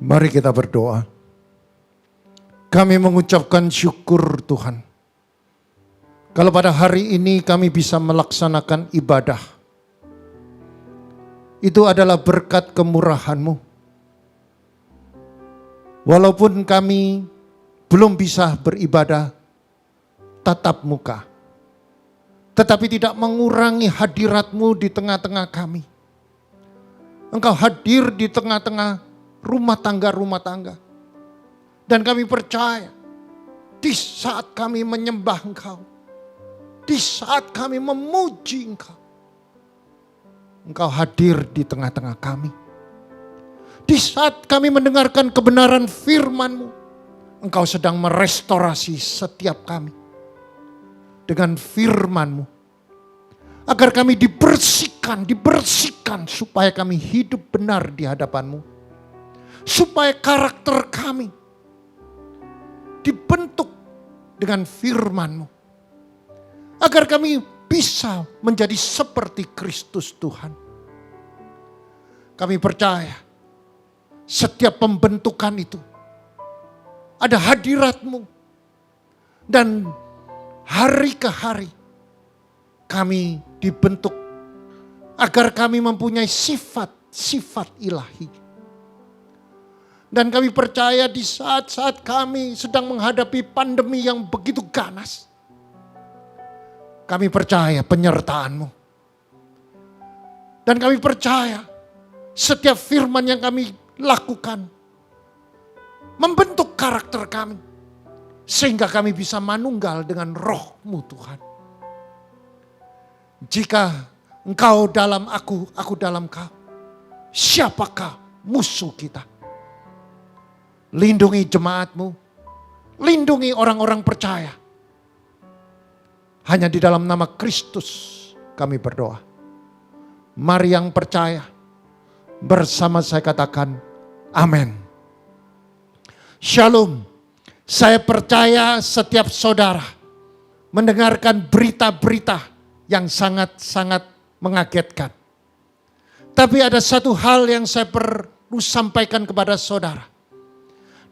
Mari kita berdoa. Kami mengucapkan syukur Tuhan. Kalau pada hari ini kami bisa melaksanakan ibadah. Itu adalah berkat kemurahan-Mu. Walaupun kami belum bisa beribadah tatap muka. Tetapi tidak mengurangi hadirat-Mu di tengah-tengah kami. Engkau hadir di tengah-tengah rumah tangga. Dan kami percaya di saat kami menyembah Engkau, di saat kami memuji Engkau, Engkau hadir di tengah-tengah kami. Di saat kami mendengarkan kebenaran firman-Mu, Engkau sedang merestorasi setiap kami dengan firman-Mu. Agar kami dibersihkan supaya kami hidup benar di hadapan-Mu. Supaya karakter kami dibentuk dengan firman-Mu. Agar kami bisa menjadi seperti Kristus Tuhan. Kami percaya setiap pembentukan itu ada hadirat-Mu. Dan hari ke hari kami dibentuk agar kami mempunyai sifat ilahi. Dan kami percaya di saat-saat kami sedang menghadapi pandemi yang begitu ganas, kami percaya penyertaan-Mu. Dan kami percaya setiap firman yang kami lakukan membentuk karakter kami. Sehingga kami bisa manunggal dengan Roh-Mu Tuhan. Jika Engkau dalam aku dalam Kau, siapakah musuh kita? Lindungi jemaat-Mu, lindungi orang-orang percaya. Hanya di dalam nama Kristus kami berdoa. Mari yang percaya, bersama saya katakan amin. Shalom. Saya percaya setiap saudara mendengarkan berita-berita yang sangat-sangat mengagetkan. Tapi ada satu hal yang saya perlu sampaikan kepada saudara.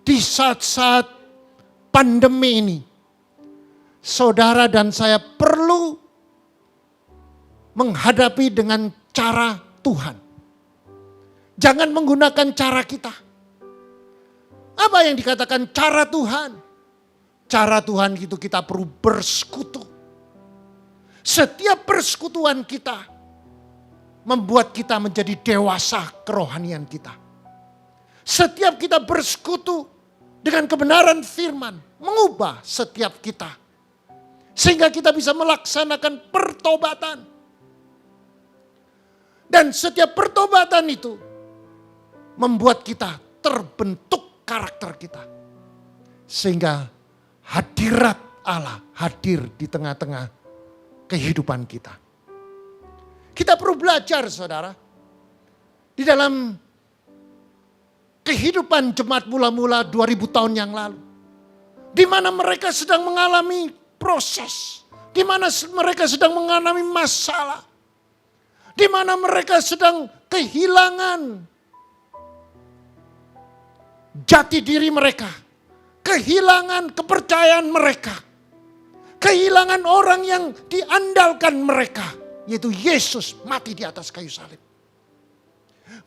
Di saat-saat pandemi ini, saudara dan saya perlu menghadapi dengan cara Tuhan. Jangan menggunakan cara kita. Apa yang dikatakan cara Tuhan? Cara Tuhan itu kita perlu bersekutu. Setiap persekutuan kita membuat kita menjadi dewasa kerohanian kita. Setiap kita bersekutu dengan kebenaran firman, mengubah setiap kita. Sehingga kita bisa melaksanakan pertobatan. Dan setiap pertobatan itu membuat kita terbentuk karakter kita. Sehingga hadirat Allah hadir di tengah-tengah kehidupan kita. Kita perlu belajar saudara. Di dalam kehidupan jemaat mula-mula 2000 tahun yang lalu. Di mana mereka sedang mengalami proses. Di mana mereka sedang mengalami masalah. Di mana mereka sedang kehilangan jati diri mereka. Kehilangan kepercayaan mereka. Kehilangan orang yang diandalkan mereka. Yaitu Yesus mati di atas kayu salib.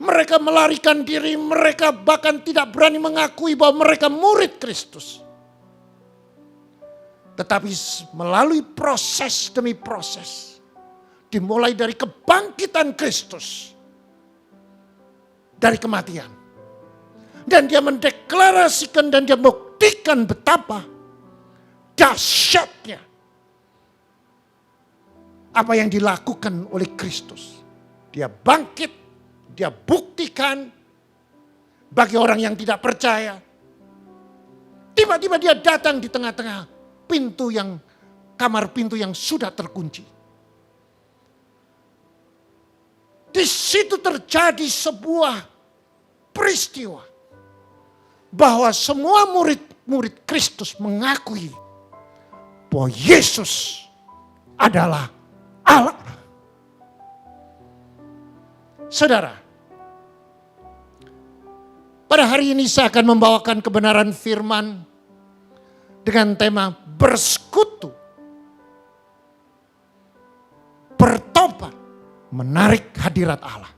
Mereka melarikan diri, mereka bahkan tidak berani mengakui bahwa mereka murid Kristus. Tetapi melalui proses demi proses, dimulai dari kebangkitan Kristus dari kematian. Dan dia mendeklarasikan dan dia membuktikan betapa dahsyatnya apa yang dilakukan oleh Kristus. Dia bangkit. Dia buktikan bagi orang yang tidak percaya. Tiba-tiba dia datang di tengah-tengah kamar pintu yang sudah terkunci. Di situ terjadi sebuah peristiwa bahwa semua murid-murid Kristus mengakui bahwa Yesus adalah Allah. Saudara, Pada hari ini saya akan membawakan kebenaran firman dengan tema bersekutu, bertobat, menarik hadirat Allah.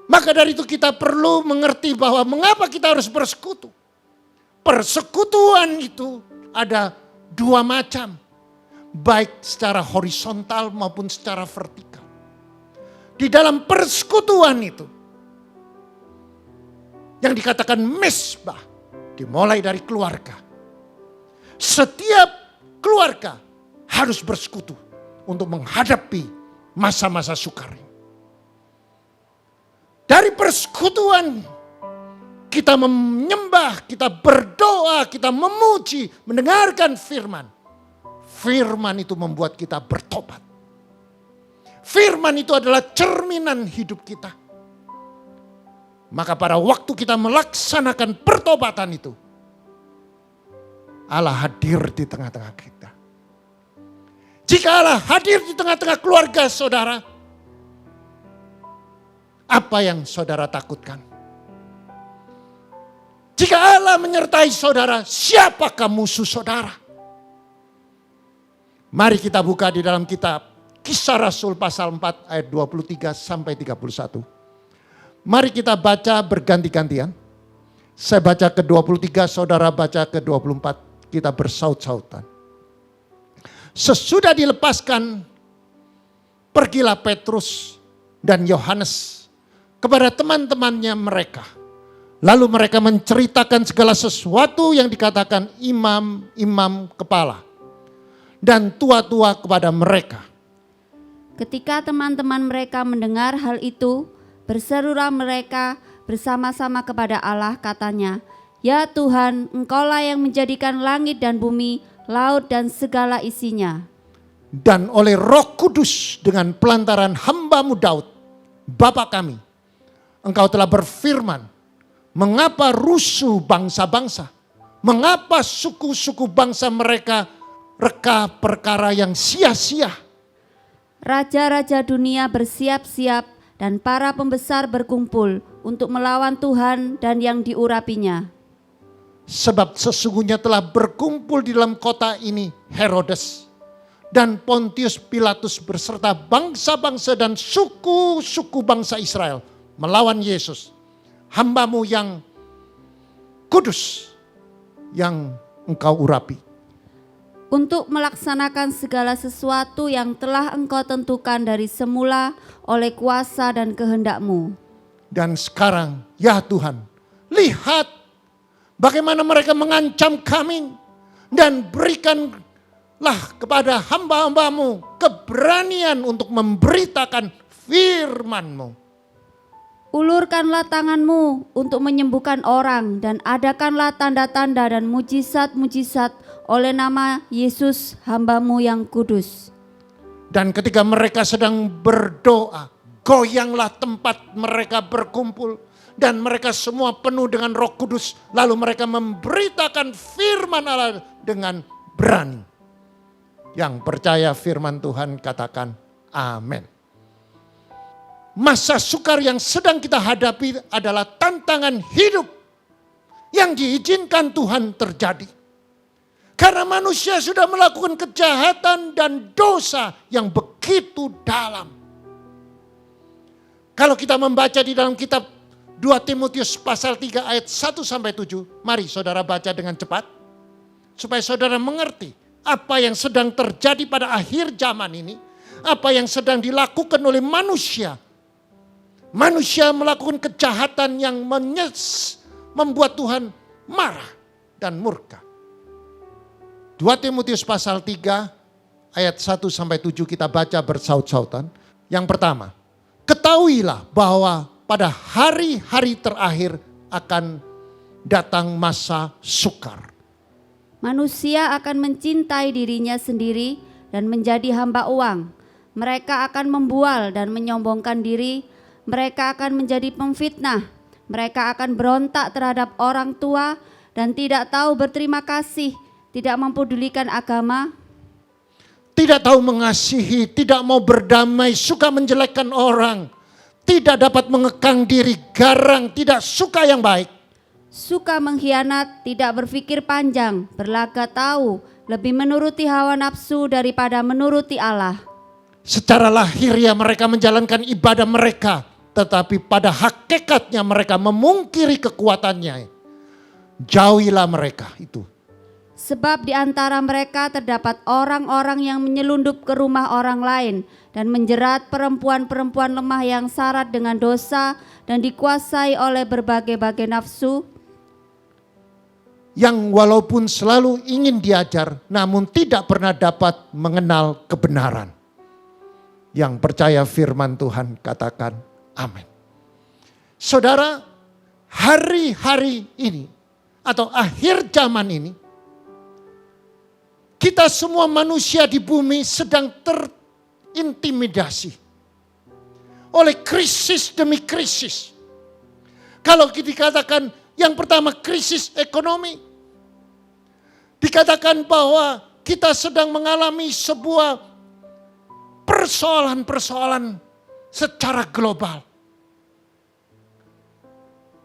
Maka dari itu kita perlu mengerti bahwa mengapa kita harus bersekutu. Persekutuan itu ada dua macam, baik secara horizontal maupun secara vertikal. Di dalam persekutuan itu, yang dikatakan mesbah, dimulai dari keluarga. Setiap keluarga harus bersekutu untuk menghadapi masa-masa sukar. Dari persekutuan kita menyembah, kita berdoa, kita memuji, mendengarkan firman. Firman itu membuat kita bertobat. Firman itu adalah cerminan hidup kita. Maka pada waktu kita melaksanakan pertobatan itu, Allah hadir di tengah-tengah kita. Jika Allah hadir di tengah-tengah keluarga saudara, apa yang saudara takutkan? Jika Allah menyertai saudara, siapakah musuh saudara? Mari kita buka di dalam kitab Kisah Rasul pasal 4 ayat 23 sampai 31. Mari kita baca berganti-gantian. Saya baca ke-23, saudara baca ke-24. Kita bersaut-sautan. Sesudah dilepaskan, pergilah Petrus dan Yohanes kepada teman-temannya mereka. Lalu mereka menceritakan segala sesuatu yang dikatakan imam-imam kepala dan tua-tua kepada mereka. Ketika teman-teman mereka mendengar hal itu, berserulah mereka bersama-sama kepada Allah, katanya, "Ya Tuhan, Engkaulah yang menjadikan langit dan bumi, laut dan segala isinya." Dan oleh Roh Kudus dengan pelantaran hamba-Mu Daud, Bapa kami, Engkau telah berfirman, mengapa rusuh bangsa-bangsa? Mengapa suku-suku bangsa mereka reka perkara yang sia-sia? Raja-raja dunia bersiap-siap dan para pembesar berkumpul untuk melawan Tuhan dan yang diurapinya. Sebab sesungguhnya telah berkumpul di dalam kota ini Herodes dan Pontius Pilatus beserta bangsa-bangsa dan suku-suku bangsa Israel melawan Yesus, hamba-Mu yang kudus yang Engkau urapi. Untuk melaksanakan segala sesuatu yang telah Engkau tentukan dari semula oleh kuasa dan kehendak-Mu. Dan sekarang, ya Tuhan, lihat bagaimana mereka mengancam kami dan berikanlah kepada hamba-hamba-Mu keberanian untuk memberitakan firman-Mu. Ulurkanlah tangan-Mu untuk menyembuhkan orang dan adakanlah tanda-tanda dan mujizat-mujizat oleh nama Yesus hamba-Mu yang kudus. Dan ketika mereka sedang berdoa, goyanglah tempat mereka berkumpul. Dan mereka semua penuh dengan Roh Kudus. Lalu mereka memberitakan firman Allah dengan berani. Yang percaya firman Tuhan katakan amin. Masa sukar yang sedang kita hadapi adalah tantangan hidup yang diizinkan Tuhan terjadi. Karena manusia sudah melakukan kejahatan dan dosa yang begitu dalam. Kalau kita membaca di dalam kitab 2 Timotius pasal 3 ayat 1 sampai 7. Mari saudara baca dengan cepat. Supaya saudara mengerti apa yang sedang terjadi pada akhir zaman ini. Apa yang sedang dilakukan oleh manusia. Manusia melakukan kejahatan yang membuat Tuhan marah dan murka. 2 Timotius pasal 3 ayat 1 sampai 7 kita baca bersaut-sautan. Yang pertama, ketahuilah bahwa pada hari-hari terakhir akan datang masa sukar. Manusia akan mencintai dirinya sendiri dan menjadi hamba uang. Mereka akan membual dan menyombongkan diri. Mereka akan menjadi pemfitnah. Mereka akan berontak terhadap orang tua dan tidak tahu berterima kasih, tidak mempedulikan agama, tidak tahu mengasihi, tidak mau berdamai, suka menjelekkan orang, tidak dapat mengekang diri, garang, tidak suka yang baik. Suka mengkhianat, tidak berpikir panjang, berlaga tahu, lebih menuruti hawa nafsu daripada menuruti Allah. Secara lahiriah mereka menjalankan ibadah mereka, tetapi pada hakikatnya mereka memungkiri kekuatannya. Jauhilah mereka itu. Sebab di antara mereka terdapat orang-orang yang menyelundup ke rumah orang lain dan menjerat perempuan-perempuan lemah yang syarat dengan dosa dan dikuasai oleh berbagai-bagai nafsu, yang walaupun selalu ingin diajar, namun tidak pernah dapat mengenal kebenaran. Yang percaya firman Tuhan katakan amin. Saudara, hari-hari ini atau akhir zaman ini, kita semua manusia di bumi sedang terintimidasi oleh krisis demi krisis. Kalau dikatakan yang pertama krisis ekonomi, dikatakan bahwa kita sedang mengalami sebuah persoalan-persoalan secara global.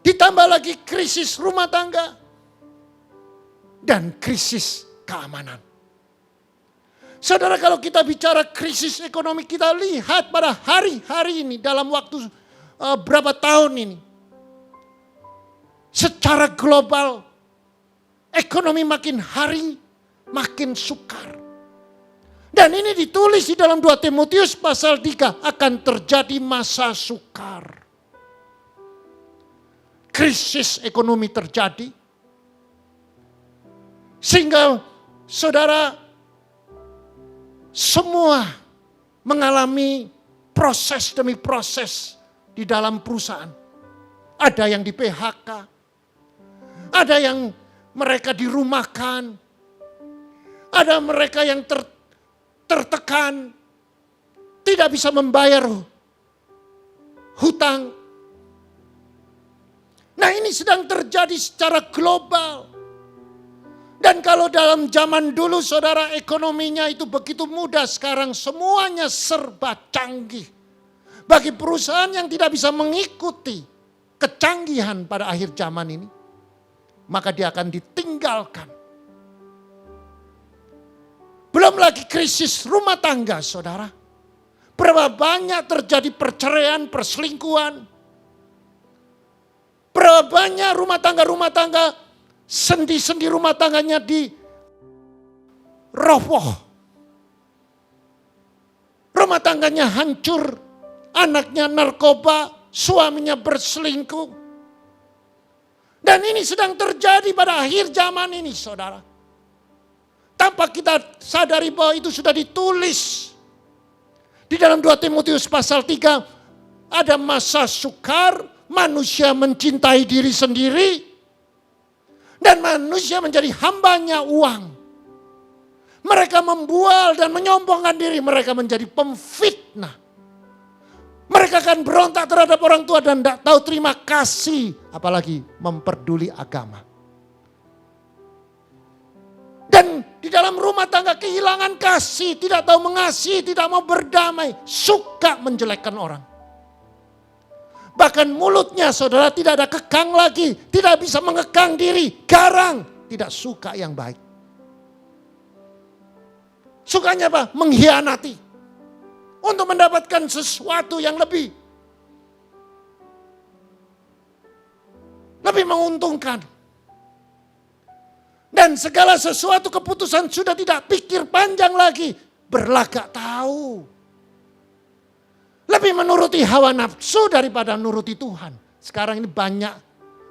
Ditambah lagi krisis rumah tangga dan krisis keamanan. Saudara, kalau kita bicara krisis ekonomi, kita lihat pada hari-hari ini dalam waktu berapa tahun ini. Secara global, ekonomi makin hari makin sukar. Dan ini ditulis di dalam 2 Timotius pasal 3, akan terjadi masa sukar. Krisis ekonomi terjadi. Sehingga saudara semua mengalami proses demi proses di dalam perusahaan. Ada yang di PHK. Ada yang mereka dirumahkan. Ada mereka yang tertekan. Tidak bisa membayar hutang. Nah, ini sedang terjadi secara global. Dan kalau dalam zaman dulu saudara ekonominya itu begitu mudah, sekarang semuanya serba canggih. Bagi perusahaan yang tidak bisa mengikuti kecanggihan pada akhir zaman ini, maka dia akan ditinggalkan. Belum lagi krisis rumah tangga saudara. Berapa banyak terjadi perceraian, perselingkuhan. Berapa banyak rumah tangga sendi-sendi rumah tangganya roboh. Rumah tangganya hancur, anaknya narkoba, suaminya berselingkuh. Dan ini sedang terjadi pada akhir zaman ini saudara. Tanpa kita sadari bahwa itu sudah ditulis. Di dalam 2 Timotius pasal 3 ada masa sukar, manusia mencintai diri sendiri. Dan manusia menjadi hambanya uang. Mereka membual dan menyombongkan diri. Mereka menjadi pemfitnah. Mereka akan berontak terhadap orang tua dan tidak tahu terima kasih. Apalagi memperduli agama. Dan di dalam rumah tangga kehilangan kasih. Tidak tahu mengasihi, tidak mau berdamai. Suka menjelekkan orang. Bahkan mulutnya saudara tidak ada kekang lagi. Tidak bisa mengekang diri. Garang. Tidak suka yang baik. Sukanya apa? Mengkhianati. Untuk mendapatkan sesuatu yang lebih menguntungkan. Dan segala sesuatu keputusan sudah tidak pikir panjang lagi. Berlagak tahu. Lebih menuruti hawa nafsu daripada nuruti Tuhan. Sekarang ini banyak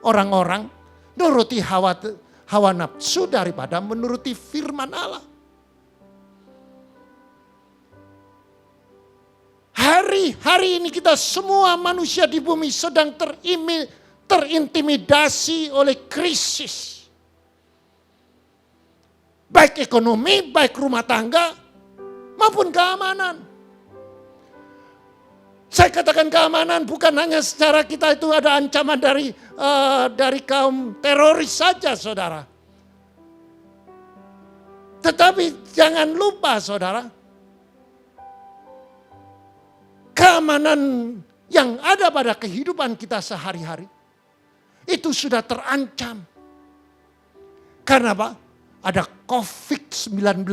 orang-orang nuruti hawa nafsu daripada menuruti firman Allah. Hari-hari ini kita semua manusia di bumi sedang terintimidasi oleh krisis. Baik ekonomi, baik rumah tangga, maupun keamanan. Saya katakan keamanan bukan hanya secara kita itu ada ancaman dari kaum teroris saja saudara. Tetapi jangan lupa saudara. Keamanan yang ada pada kehidupan kita sehari-hari itu sudah terancam. Karena apa? Ada COVID-19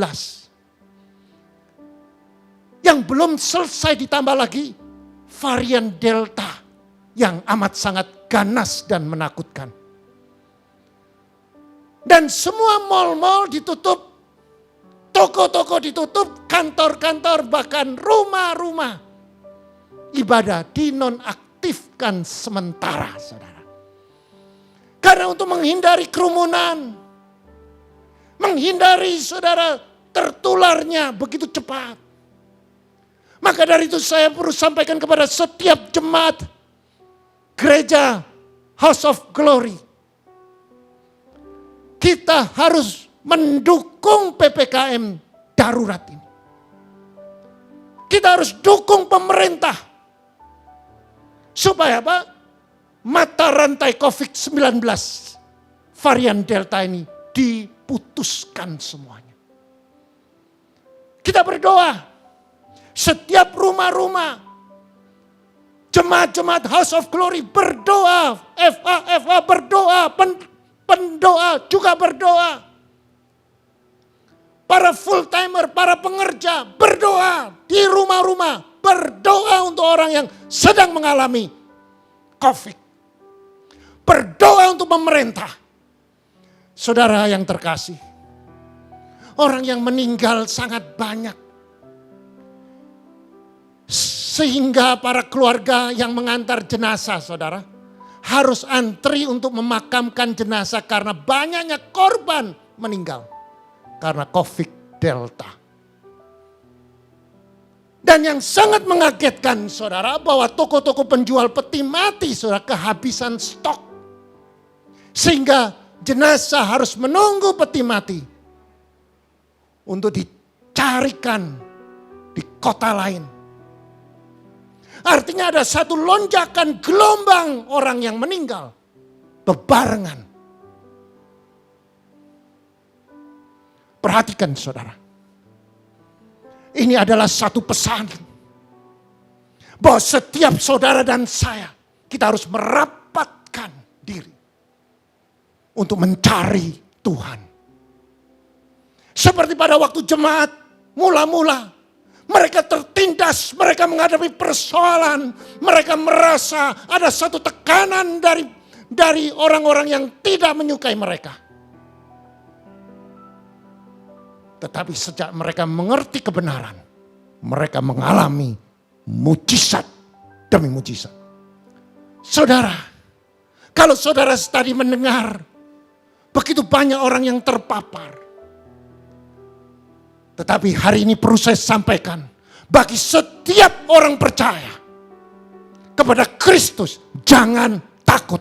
yang belum selesai, ditambah lagi varian Delta yang amat sangat ganas dan menakutkan. Dan semua mal-mal ditutup, toko-toko ditutup, kantor-kantor, bahkan rumah-rumah ibadah dinonaktifkan sementara, saudara. Karena untuk menghindari kerumunan, menghindari saudara tertularnya begitu cepat. Maka dari itu saya perlu sampaikan kepada setiap jemaat gereja House of Glory. Kita harus mendukung PPKM darurat ini. Kita harus dukung pemerintah. Supaya apa? Mata rantai COVID-19 varian Delta ini diputuskan semuanya. Kita berdoa. Setiap rumah-rumah, jemaat-jemaat House of Glory berdoa, FA berdoa, pendoa juga berdoa. Para full timer, para pengerja berdoa di rumah-rumah, berdoa untuk orang yang sedang mengalami COVID. Berdoa untuk pemerintah. Saudara yang terkasih, orang yang meninggal sangat banyak. Sehingga para keluarga yang mengantar jenazah, saudara, harus antri untuk memakamkan jenazah karena banyaknya korban meninggal karena COVID Delta. Dan yang sangat mengagetkan, saudara, bahwa toko-toko penjual peti mati, saudara, kehabisan stok. Sehingga jenazah harus menunggu peti mati untuk dicarikan di kota lain. Artinya ada satu lonjakan gelombang orang yang meninggal bebarengan. Perhatikan saudara. Ini adalah satu pesan. Bahwa setiap saudara dan saya, kita harus merapatkan diri untuk mencari Tuhan. Seperti pada waktu jemaat mula-mula. Mereka tertindas, mereka menghadapi persoalan. Mereka merasa ada satu tekanan dari orang-orang yang tidak menyukai mereka. Tetapi sejak mereka mengerti kebenaran, mereka mengalami mujizat demi mujizat. Saudara, kalau saudara tadi mendengar begitu banyak orang yang terpapar. Tetapi hari ini perlu saya sampaikan, bagi setiap orang percaya kepada Kristus, jangan takut.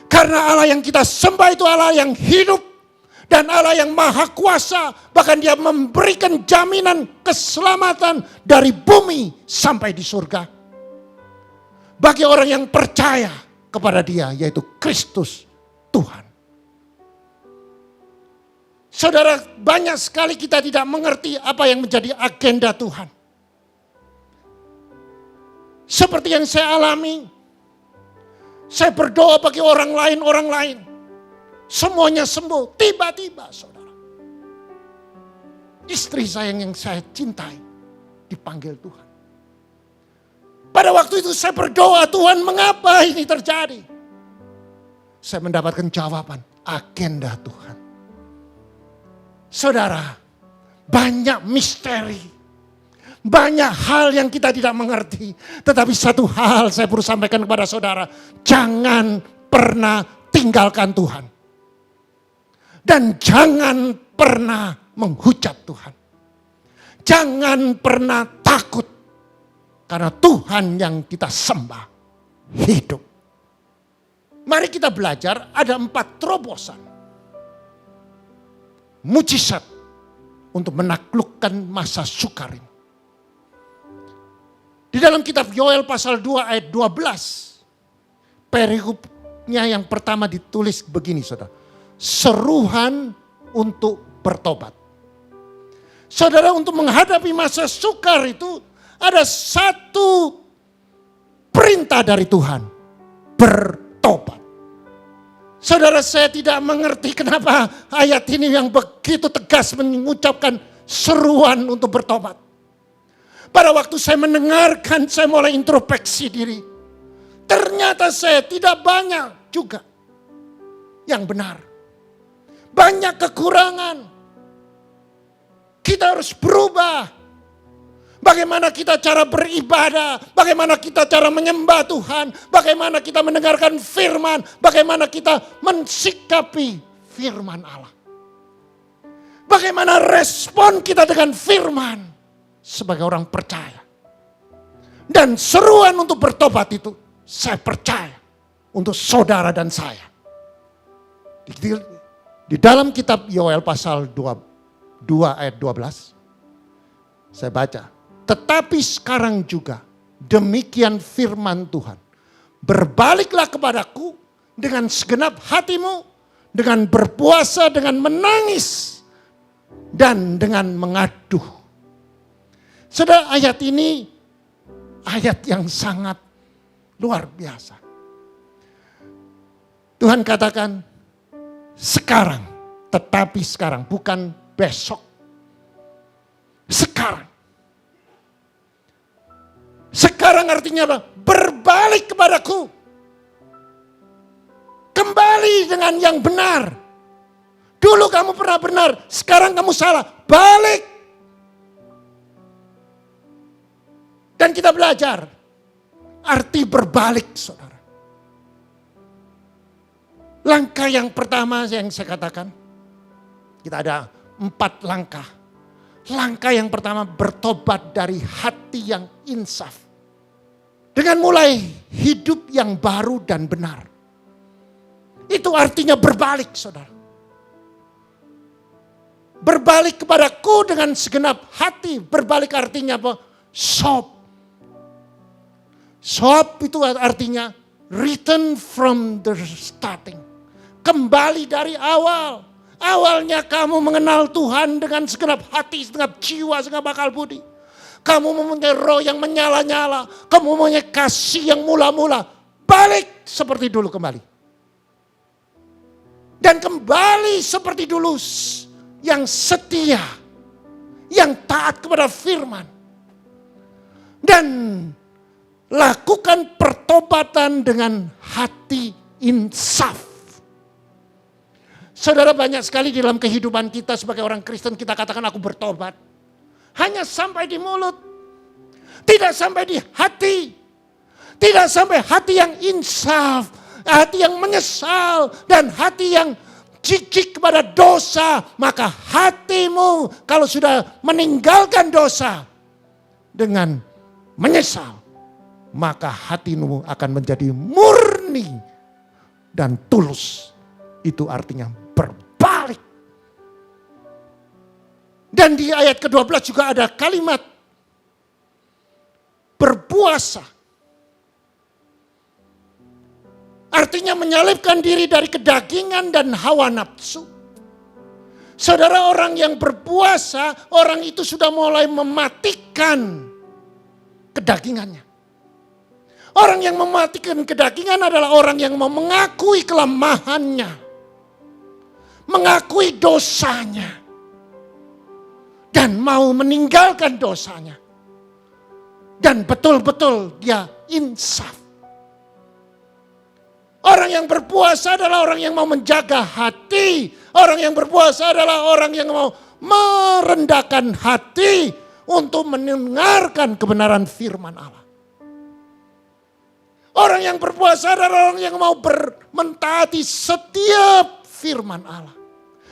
Karena Allah yang kita sembah itu Allah yang hidup dan Allah yang maha kuasa. Bahkan dia memberikan jaminan keselamatan dari bumi sampai di surga. Bagi orang yang percaya kepada dia, yaitu Kristus Tuhan. Saudara, banyak sekali kita tidak mengerti apa yang menjadi agenda Tuhan. Seperti yang saya alami. Saya berdoa bagi orang lain. Semuanya sembuh. Tiba-tiba saudara. Istri saya yang saya cintai dipanggil Tuhan. Pada waktu itu saya berdoa, Tuhan mengapa ini terjadi? Saya mendapatkan jawaban, agenda Tuhan. Saudara, banyak misteri. Banyak hal yang kita tidak mengerti. Tetapi satu hal saya perlu sampaikan kepada saudara. Jangan pernah tinggalkan Tuhan. Dan jangan pernah menghujat Tuhan. Jangan pernah takut. Karena Tuhan yang kita sembah hidup. Mari kita belajar, ada 4 terobosan. Mujizat untuk menaklukkan masa sukar ini. Di dalam kitab Yoel pasal 2 ayat 12. Perikopnya yang pertama ditulis begini saudara. Seruhan untuk bertobat. Saudara, untuk menghadapi masa sukar itu ada satu perintah dari Tuhan. Bertobat. Saudara, saya tidak mengerti kenapa ayat ini yang begitu tegas mengucapkan seruan untuk bertobat. Pada waktu saya mendengarkan, saya mulai introspeksi diri. Ternyata saya tidak banyak juga yang benar. Banyak kekurangan. Kita harus berubah. Bagaimana kita cara beribadah, bagaimana kita cara menyembah Tuhan, bagaimana kita mendengarkan firman, bagaimana kita mensikapi firman Allah. Bagaimana respon kita dengan firman sebagai orang percaya. Dan seruan untuk bertobat itu saya percaya untuk saudara dan saya. Di dalam kitab Yoel pasal 2 ayat 12 saya baca. Tetapi sekarang juga demikian firman Tuhan. Berbaliklah kepadaku dengan segenap hatimu, dengan berpuasa, dengan menangis, dan dengan mengaduh. Saudara, ayat ini ayat yang sangat luar biasa. Tuhan katakan sekarang, tetapi sekarang, bukan besok. Sekarang. Sekarang artinya apa? Berbalik kepadaku. Kembali dengan yang benar. Dulu kamu pernah benar, sekarang kamu salah. Balik. Dan kita belajar arti berbalik, saudara. Langkah yang pertama yang saya katakan, kita ada 4 langkah. Langkah yang pertama, bertobat dari hati yang insaf. Dengan mulai hidup yang baru dan benar. Itu artinya berbalik, saudara. Berbalik kepadaku dengan segenap hati. Berbalik artinya apa? Sop. Sop itu artinya return from the starting. Kembali dari awal. Awalnya kamu mengenal Tuhan dengan segenap hati, segenap jiwa, segenap akal budi. Kamu mempunyai roh yang menyala-nyala. Kamu mempunyai kasih yang mula-mula. Balik seperti dulu kembali. Dan kembali seperti dulu yang setia. Yang taat kepada firman. Dan lakukan pertobatan dengan hati insaf. Saudara, banyak sekali di dalam kehidupan kita sebagai orang Kristen kita katakan aku bertobat. Hanya sampai di mulut. Tidak sampai di hati. Tidak sampai hati yang insaf. Hati yang menyesal. Dan hati yang jijik kepada dosa. Maka hatimu kalau sudah meninggalkan dosa. Dengan menyesal. Maka hatimu akan menjadi murni. Dan tulus. Itu artinya berbalik. Dan di ayat ke-12 juga ada kalimat berpuasa. Artinya menyalipkan diri dari kedagingan dan hawa nafsu. Saudara, orang yang berpuasa, orang itu sudah mulai mematikan kedagingannya. Orang yang mematikan kedagingan adalah orang yang mau mengakui kelemahannya. Mengakui dosanya. Dan mau meninggalkan dosanya. Dan betul-betul dia insaf. Orang yang berpuasa adalah orang yang mau menjaga hati. Orang yang berpuasa adalah orang yang mau merendahkan hati untuk mendengarkan kebenaran firman Allah. Orang yang berpuasa adalah orang yang mau mentaati setiap firman Allah.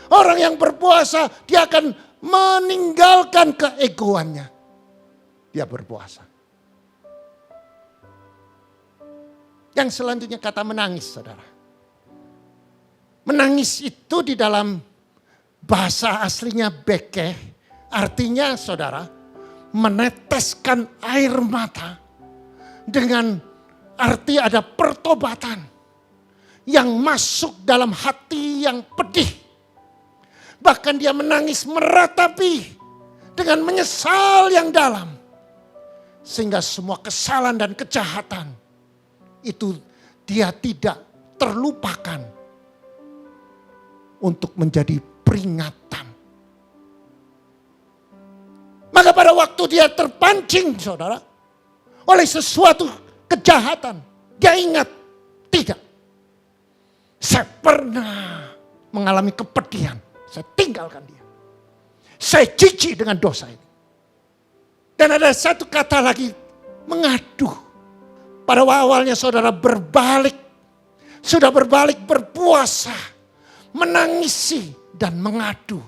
Orang yang berpuasa dia akan meninggalkan keegoannya. Dia berpuasa. Yang selanjutnya kata menangis, saudara. Menangis itu di dalam bahasa aslinya bekeh. Artinya, saudara, meneteskan air mata. Dengan arti ada pertobatan. Yang masuk dalam hati yang pedih. Bahkan dia menangis meratapi dengan menyesal yang dalam. Sehingga semua kesalahan dan kejahatan itu dia tidak terlupakan untuk menjadi peringatan. Maka pada waktu dia terpancing, saudara, oleh sesuatu kejahatan, dia ingat, tidak. Saya pernah mengalami kepedihan, saya tinggalkan dia. Saya jijik dengan dosa ini. Dan ada satu kata lagi, mengadu. Pada awalnya saudara berbalik, sudah berbalik berpuasa, menangisi dan mengadu.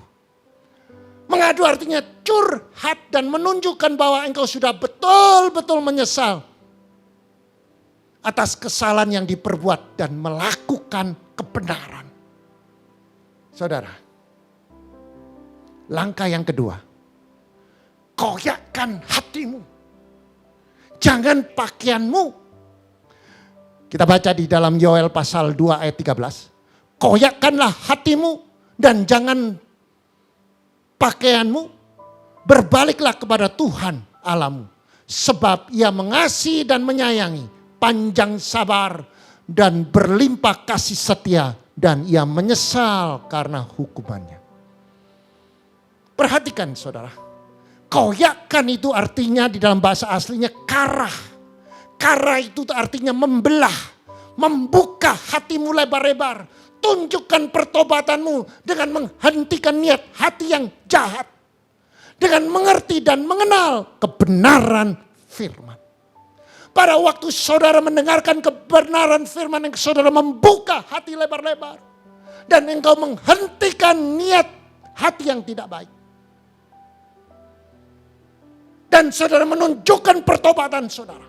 Mengadu artinya curhat dan menunjukkan bahwa engkau sudah betul-betul menyesal atas kesalahan yang diperbuat dan melakukan kebenaran. Saudara, langkah yang kedua, koyakkan hatimu. Jangan pakaianmu. Kita baca di dalam Yoel pasal 2 ayat 13. Koyakkanlah hatimu dan jangan pakaianmu. Berbaliklah kepada Tuhan Allahmu. Sebab ia mengasihi dan menyayangi, panjang sabar dan berlimpah kasih setia. Dan ia menyesal karena hukumannya. Perhatikan saudara. Koyakkan itu artinya di dalam bahasa aslinya karah. Karah itu artinya membelah, membuka hatimu lebar-lebar. Tunjukkan pertobatanmu dengan menghentikan niat hati yang jahat. Dengan mengerti dan mengenal kebenaran firman. Pada waktu saudara mendengarkan kebenaran firman, yang saudara membuka hati lebar-lebar. Dan engkau menghentikan niat hati yang tidak baik. Dan saudara menunjukkan pertobatan saudara.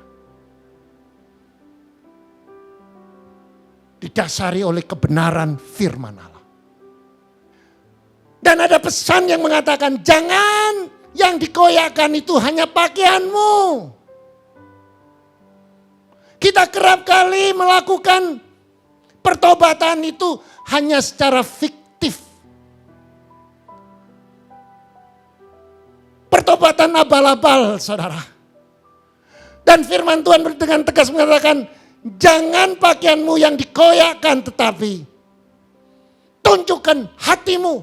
Didasari oleh kebenaran firman Allah. Dan ada pesan yang mengatakan, jangan yang dikoyakkan itu hanya pakaianmu. Kita kerap kali melakukan pertobatan itu hanya secara fiktif. Pertobatan abal-abal, saudara. Dan firman Tuhan dengan tegas mengatakan, jangan pakaianmu yang dikoyakkan, tetapi tunjukkan hatimu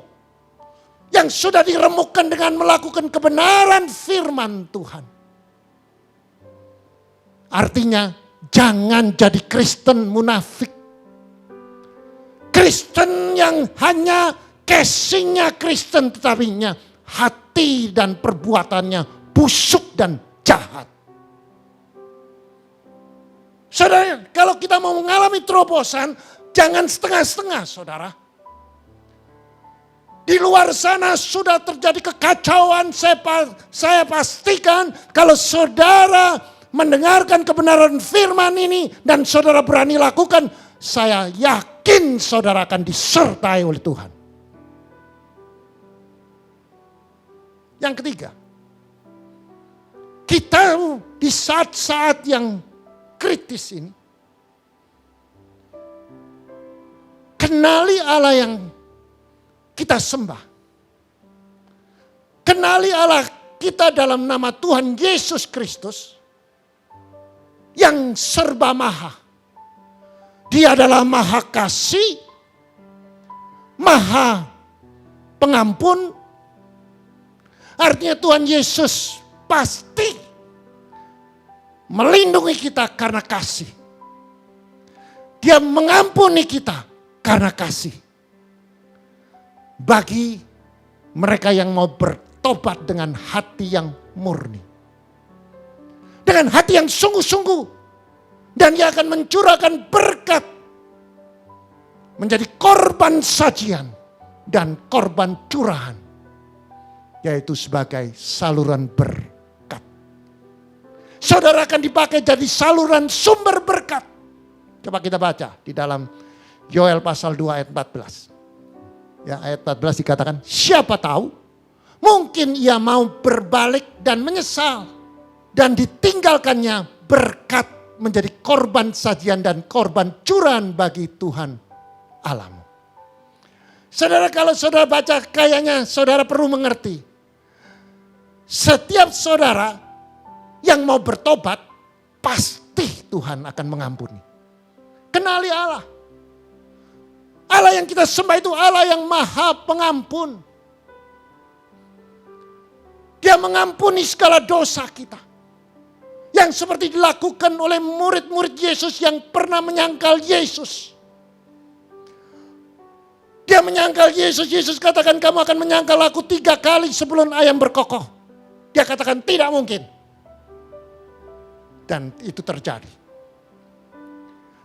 yang sudah diremukkan dengan melakukan kebenaran firman Tuhan. Artinya jangan jadi Kristen munafik. Kristen yang hanya casingnya Kristen, tetapinya hati dan perbuatannya busuk dan jahat. Saudara, kalau kita mau mengalami terobosan, jangan setengah-setengah, saudara. Di luar sana sudah terjadi kekacauan, saya pastikan kalau saudara mendengarkan kebenaran firman ini dan saudara berani lakukan, saya yakin saudara akan disertai oleh Tuhan. Yang ketiga, kita di saat-saat yang kritis ini, kenali Allah yang kita sembah. Kenali Allah kita dalam nama Tuhan Yesus Kristus yang serba maha. Dia adalah maha kasih, maha pengampun. Artinya Tuhan Yesus pasti melindungi kita karena kasih. Dia mengampuni kita karena kasih. Bagi mereka yang mau bertobat dengan hati yang murni. Dengan hati yang sungguh-sungguh. Dan dia akan mencurahkan berkat. Menjadi korban sajian dan korban curahan. Yaitu sebagai saluran berkat. Saudara akan dipakai jadi saluran sumber berkat. Coba kita baca di dalam Yoel pasal 2 ayat 14. Ya, ayat 14 dikatakan, siapa tahu mungkin ia mau berbalik dan menyesal. Dan ditinggalkannya berkat menjadi korban sajian dan korban curahan bagi Tuhan Allahmu. Saudara, kalau saudara baca, kayaknya saudara perlu mengerti. Setiap saudara yang mau bertobat, pasti Tuhan akan mengampuni. Kenali Allah. Allah yang kita sembah itu Allah yang maha pengampun. Dia mengampuni segala dosa kita. Yang seperti dilakukan oleh murid-murid Yesus yang pernah menyangkal Yesus. Dia menyangkal Yesus. Yesus katakan, kamu akan menyangkal aku 3 kali sebelum ayam berkokok. Dia katakan tidak mungkin. Dan itu terjadi.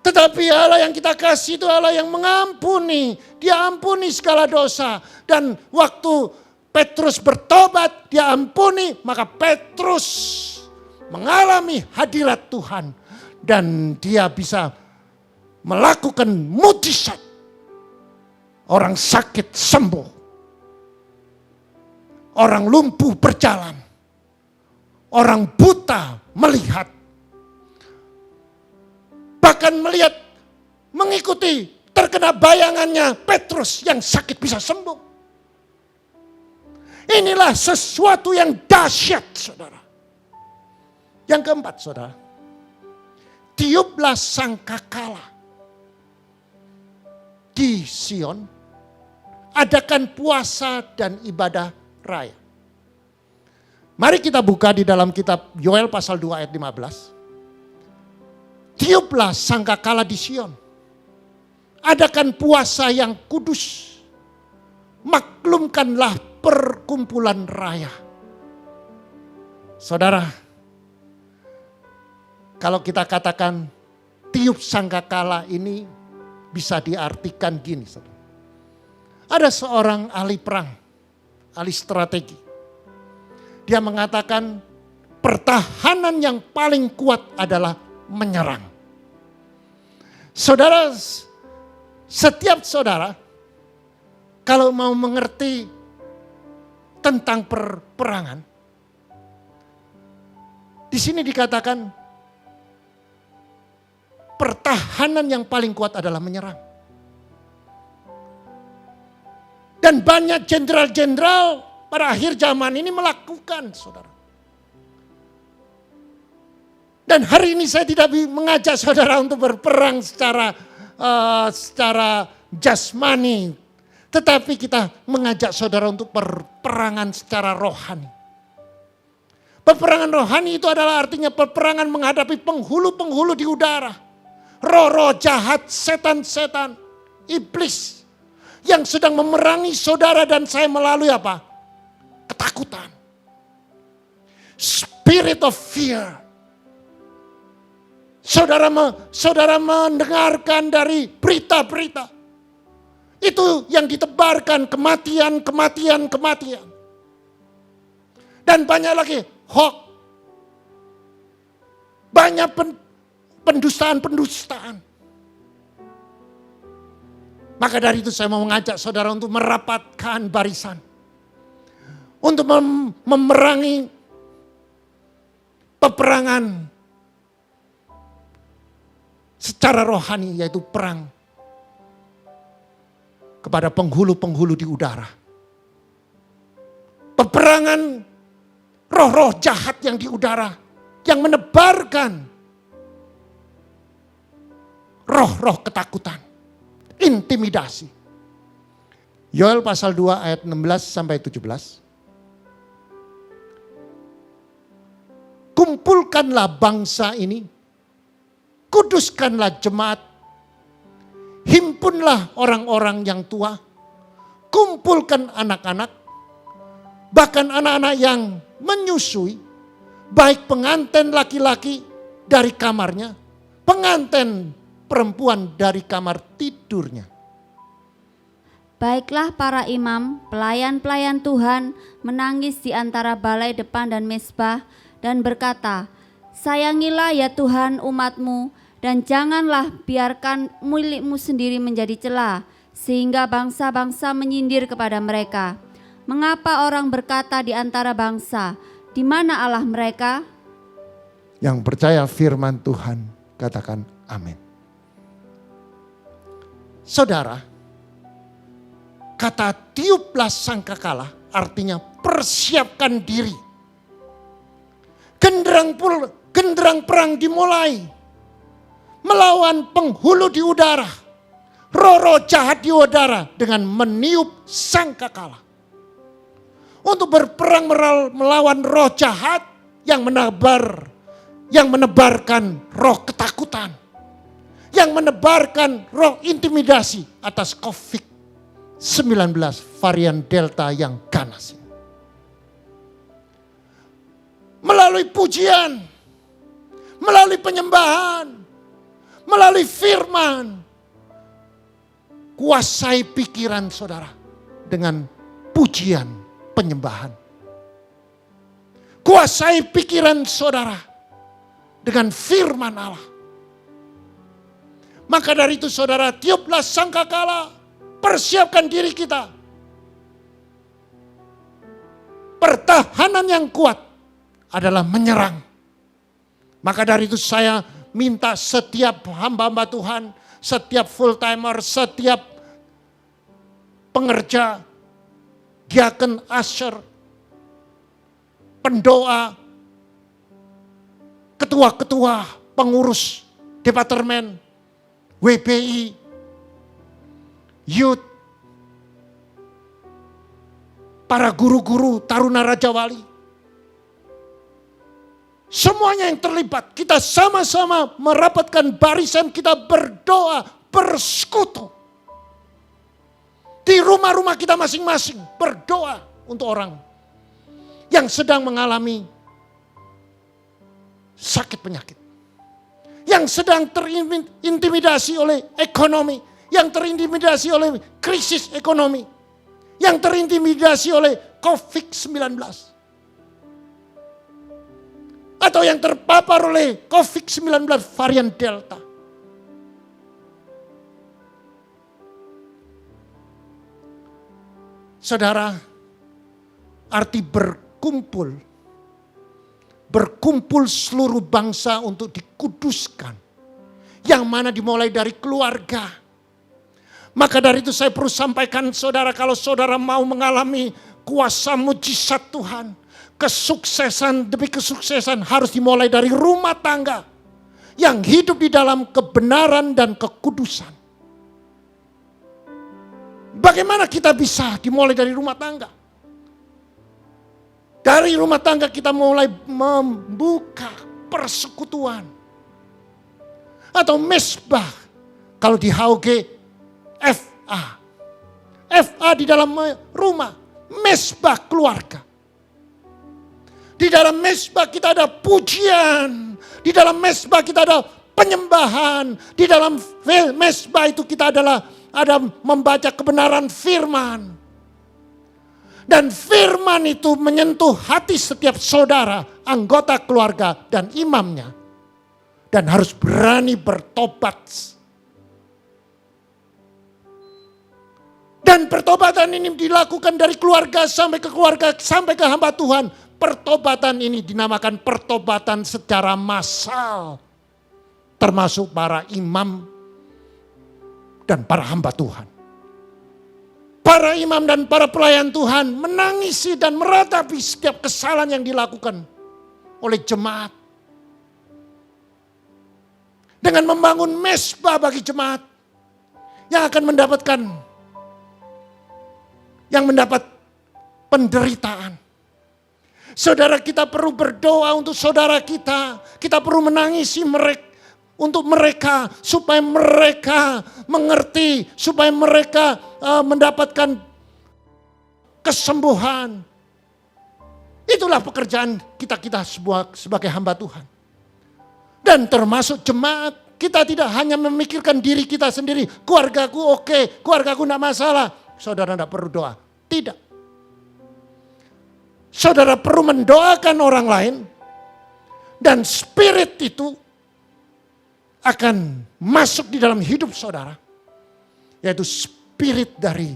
Tetapi Allah yang kita kasih itu Allah yang mengampuni. Dia ampuni segala dosa. Dan waktu Petrus bertobat, dia ampuni, maka Petrus mengalami hadirat Tuhan. Dan dia bisa melakukan mujizat. Orang sakit sembuh. Orang lumpuh berjalan. Orang buta melihat. Bahkan melihat, mengikuti, terkena bayangannya Petrus yang sakit bisa sembuh. Inilah sesuatu yang dahsyat, saudara. Yang keempat, saudara. Tiuplah sangkakala. Di Sion, adakan puasa dan ibadah raya. Mari kita buka di dalam kitab Yoel pasal 2 ayat 15. Tiuplah sangkakala di Sion. Adakan puasa yang kudus. Maklumkanlah perkumpulan raya. Saudara, kalau kita katakan tiup sangkakala ini bisa diartikan gini. Saudara. Ada seorang ahli perang, ahli strategi. Dia mengatakan pertahanan yang paling kuat adalah menyerang. Saudara, setiap saudara kalau mau mengerti tentang peperangan, di sini dikatakan pertahanan yang paling kuat adalah menyerang. Dan banyak jenderal-jenderal pada akhir zaman ini melakukan, saudara. Dan hari ini saya tidak mengajak saudara untuk berperang secara jasmani. Tetapi kita mengajak saudara untuk peperangan secara rohani. Peperangan rohani itu adalah artinya peperangan menghadapi penghulu-penghulu di udara. Roh-roh jahat, setan-setan, iblis. Yang sedang memerangi saudara dan saya melalui apa? Ketakutan. Spirit of fear. Saudara mendengarkan dari berita-berita. Itu yang ditebarkan kematian. Dan banyak lagi hoax. Banyak pendustaan. Maka dari itu saya mau mengajak saudara untuk merapatkan barisan. Untuk memerangi peperangan secara rohani, yaitu perang kepada penghulu-penghulu di udara. Peperangan roh-roh jahat yang di udara, yang menebarkan roh-roh ketakutan, intimidasi. Yoel pasal 2 ayat 16 sampai 17. Kumpulkanlah bangsa ini, kuduskanlah jemaat, himpunlah orang-orang yang tua, kumpulkan anak-anak, bahkan anak-anak yang menyusui, baik pengantin laki-laki dari kamarnya, pengantin perempuan dari kamar tidurnya. Baiklah para imam, pelayan-pelayan Tuhan menangis di antara balai depan dan mezbah dan berkata, sayangilah ya Tuhan umat-Mu, dan janganlah biarkan milik-Mu sendiri menjadi celah, sehingga bangsa-bangsa menyindir kepada mereka. Mengapa orang berkata di antara bangsa, di mana Allah mereka? Yang percaya firman Tuhan, katakan amin. Saudara, kata tiuplah sangkakala artinya persiapkan diri. Genderang perang dimulai. melawan penghulu di udara, roh-roh jahat di udara dengan meniup sangkakala. Untuk berperang melawan roh jahat yang menebarkan roh ketakutan, yang menebarkan roh intimidasi atas COVID-19 varian Delta yang ganas. Melalui pujian, melalui penyembahan, melalui firman, kuasai pikiran saudara dengan pujian penyembahan. Kuasai pikiran saudara dengan firman Allah. Maka dari itu saudara, tiuplah sangkakala, persiapkan diri kita. Pertahanan yang kuat adalah menyerang. Maka dari itu saya minta setiap hamba-hamba Tuhan, setiap full timer, setiap pengerja, diaken, usher, pendoa, ketua-ketua, pengurus departemen, WPI, youth, para guru-guru, taruna Raja Wali. Semuanya yang terlibat, kita sama-sama merapatkan barisan, kita berdoa, bersekutu. Di rumah-rumah kita masing-masing berdoa untuk orang yang sedang mengalami sakit penyakit. Yang sedang terintimidasi oleh ekonomi, yang terintimidasi oleh krisis ekonomi, yang terintimidasi oleh COVID-19. Atau yang terpapar oleh COVID-19 varian Delta. Saudara, arti berkumpul. Berkumpul seluruh bangsa untuk dikuduskan. Yang mana dimulai dari keluarga. Maka dari itu saya perlu sampaikan saudara, kalau saudara mau mengalami kuasa mujizat Tuhan, kesuksesan demi kesuksesan harus dimulai dari rumah tangga yang hidup di dalam kebenaran dan kekudusan. Bagaimana kita bisa dimulai dari rumah tangga? Dari rumah tangga kita mulai membuka persekutuan atau mesbah. Kalau di HOG, FA. FA di dalam rumah, mesbah keluarga. Di dalam mesbah kita ada pujian. Di dalam mesbah kita ada penyembahan. Di dalam mesbah itu kita ada membaca kebenaran firman. Dan firman itu menyentuh hati setiap saudara, anggota keluarga dan imamnya. Dan harus berani bertobat. Dan pertobatan ini dilakukan dari keluarga sampai ke keluarga, sampai ke hamba Tuhan. Pertobatan ini dinamakan pertobatan secara massal. Termasuk para imam dan para hamba Tuhan. Para imam dan para pelayan Tuhan menangisi dan meratapi setiap kesalahan yang dilakukan oleh jemaat. Dengan membangun mesbah bagi jemaat yang akan mendapat penderitaan. Saudara, kita perlu berdoa untuk saudara kita. Kita perlu menangisi untuk mereka supaya mereka mengerti, supaya mereka mendapatkan kesembuhan. Itulah pekerjaan kita sebagai hamba Tuhan. Dan termasuk jemaat, kita tidak hanya memikirkan diri kita sendiri. Keluargaku oke, keluargaku tidak masalah. Saudara tidak perlu doa. Tidak. Saudara perlu mendoakan orang lain. Dan spirit itu akan masuk di dalam hidup saudara. Yaitu spirit dari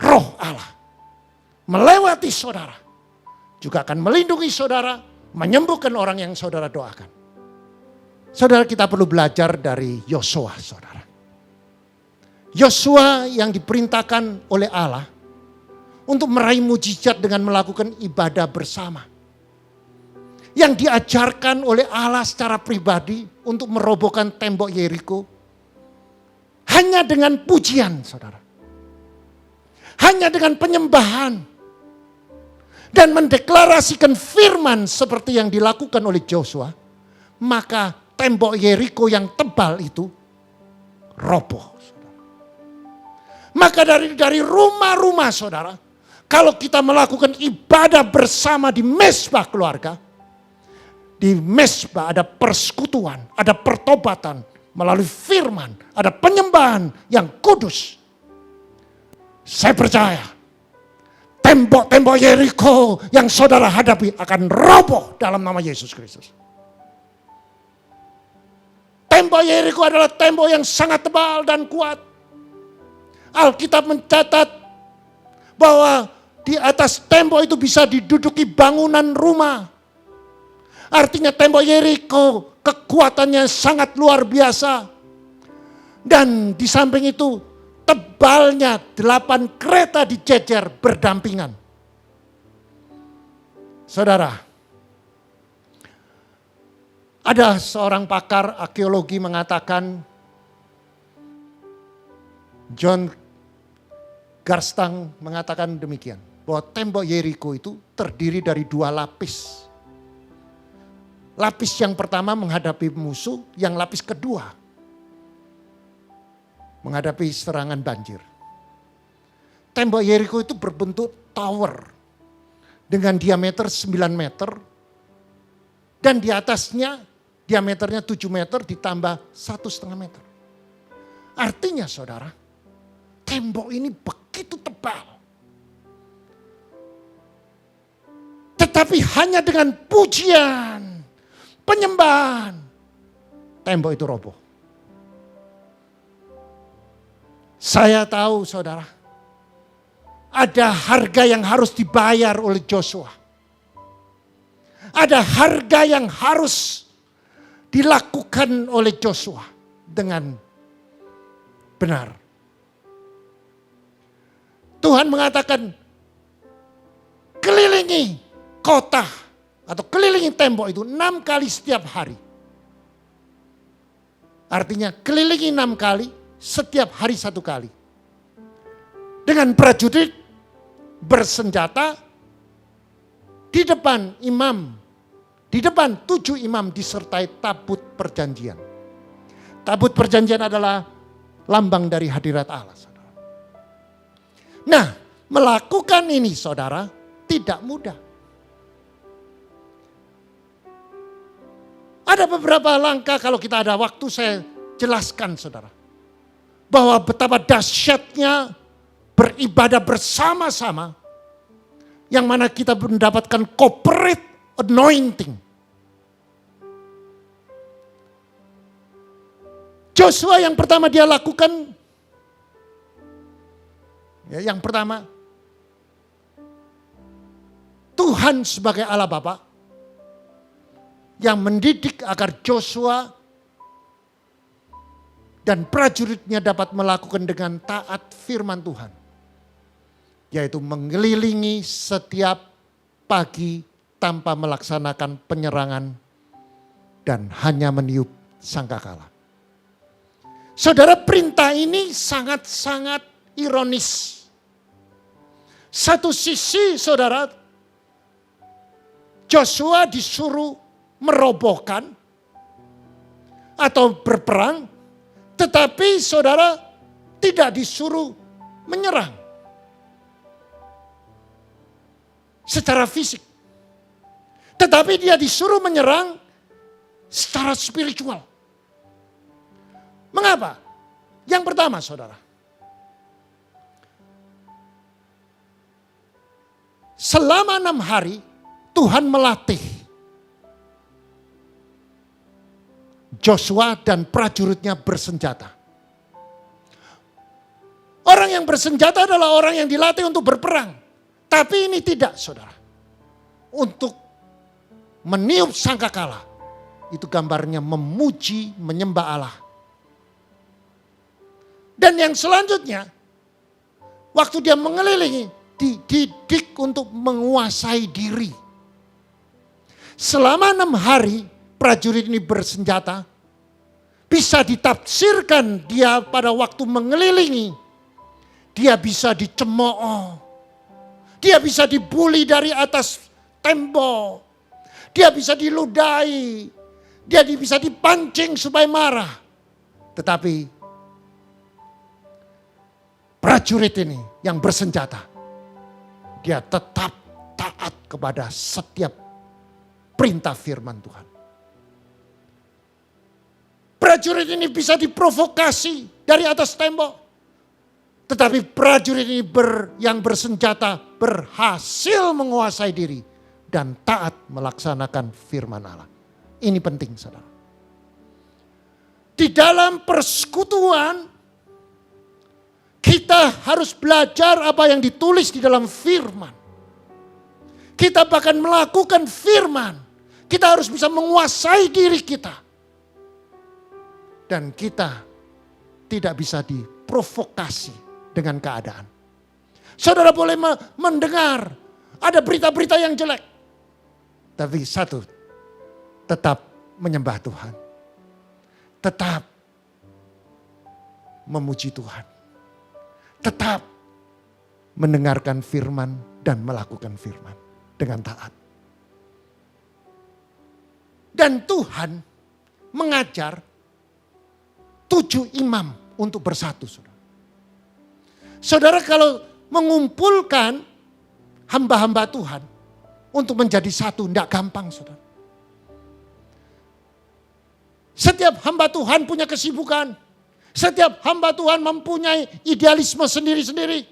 roh Allah. Melewati saudara. Juga akan melindungi saudara. Menyembuhkan orang yang saudara doakan. Saudara, kita perlu belajar dari Yosua, saudara. Yosua yang diperintahkan oleh Allah untuk meraih mujizat dengan melakukan ibadah bersama. yang diajarkan oleh Allah secara pribadi untuk merobohkan tembok Yeriko hanya dengan pujian, saudara. Hanya dengan penyembahan dan mendeklarasikan firman seperti yang dilakukan oleh Joshua, maka tembok Yeriko yang tebal itu roboh. Maka dari rumah-rumah saudara, kalau kita melakukan ibadah bersama di mezbah keluarga, di mezbah ada persekutuan, ada pertobatan melalui firman, ada penyembahan yang kudus. Saya percaya tembok-tembok Yeriko yang saudara hadapi akan roboh dalam nama Yesus Kristus. Tembok Yeriko adalah tembok yang sangat tebal dan kuat. Alkitab mencatat bahwa di atas tembok itu bisa diduduki bangunan rumah. Artinya tembok Yeriko kekuatannya sangat luar biasa. Dan di samping itu tebalnya 8 kereta dijejer berdampingan. Saudara, ada seorang pakar arkeologi mengatakan, John Garstang mengatakan demikian, bahwa tembok Yeriko itu terdiri dari 2 lapis. Lapis yang pertama menghadapi musuh, yang lapis kedua menghadapi serangan banjir. Tembok Yeriko itu berbentuk tower dengan diameter 9 meter dan di atasnya diameternya 7 meter ditambah 1,5 meter. Artinya saudara, tembok ini begitu tebal. Tetapi hanya dengan pujian, penyembahan, tembok itu roboh. Saya tahu saudara, ada harga yang harus dibayar oleh Joshua. Ada harga yang harus dilakukan oleh Joshua dengan benar. Tuhan mengatakan, kelilingi kota atau kelilingi tembok itu 6 kali setiap hari. Artinya kelilingi 6 kali, setiap hari 1 kali. Dengan prajurit bersenjata di depan imam, di depan 7 imam disertai tabut perjanjian. Tabut perjanjian adalah lambang dari hadirat Allah. Saudara. Nah, melakukan ini saudara tidak mudah. Ada beberapa langkah, kalau kita ada waktu saya jelaskan saudara. Bahwa betapa dahsyatnya beribadah bersama-sama. Yang mana kita mendapatkan corporate anointing. Joshua yang pertama dia lakukan. Ya, yang pertama. Tuhan sebagai Allah Bapa. Yang mendidik agar Joshua dan prajuritnya dapat melakukan dengan taat firman Tuhan. Yaitu mengelilingi setiap pagi tanpa melaksanakan penyerangan dan hanya meniup sangkakala. Saudara, perintah ini sangat-sangat ironis. Satu sisi saudara, Joshua disuruh merobohkan atau berperang, tetapi saudara tidak disuruh menyerang secara fisik. Tetapi dia disuruh menyerang secara spiritual. Mengapa? Yang pertama saudara, selama 6 hari Tuhan melatih Joshua dan prajuritnya bersenjata. Orang yang bersenjata adalah orang yang dilatih untuk berperang. Tapi ini tidak saudara. Untuk meniup sangkakala. Itu gambarnya memuji, menyembah Allah. Dan yang selanjutnya, waktu dia mengelilingi, dididik untuk menguasai diri. selama 6 hari prajurit ini bersenjata, bisa ditafsirkan dia pada waktu mengelilingi, dia bisa dicemooh, dia bisa dibuli dari atas tembok, dia bisa diludahi, dia bisa dipancing supaya marah. Tetapi prajurit ini yang bersenjata, dia tetap taat kepada setiap perintah firman Tuhan. Prajurit ini bisa diprovokasi dari atas tembok. Tetapi prajurit ini yang bersenjata berhasil menguasai diri dan taat melaksanakan firman Allah. Ini penting, saudara. Di dalam persekutuan, kita harus belajar apa yang ditulis di dalam firman. Kita bahkan melakukan firman. Kita harus bisa menguasai diri kita. Dan kita tidak bisa diprovokasi dengan keadaan. Saudara boleh mendengar ada berita-berita yang jelek. Tapi satu, tetap menyembah Tuhan. Tetap memuji Tuhan. Tetap mendengarkan firman dan melakukan firman dengan taat. Dan Tuhan mengajar 7 imam untuk bersatu, saudara. Saudara kalau mengumpulkan hamba-hamba Tuhan untuk menjadi satu, tidak gampang, saudara. Setiap hamba Tuhan punya kesibukan. Setiap hamba Tuhan mempunyai idealisme sendiri-sendiri.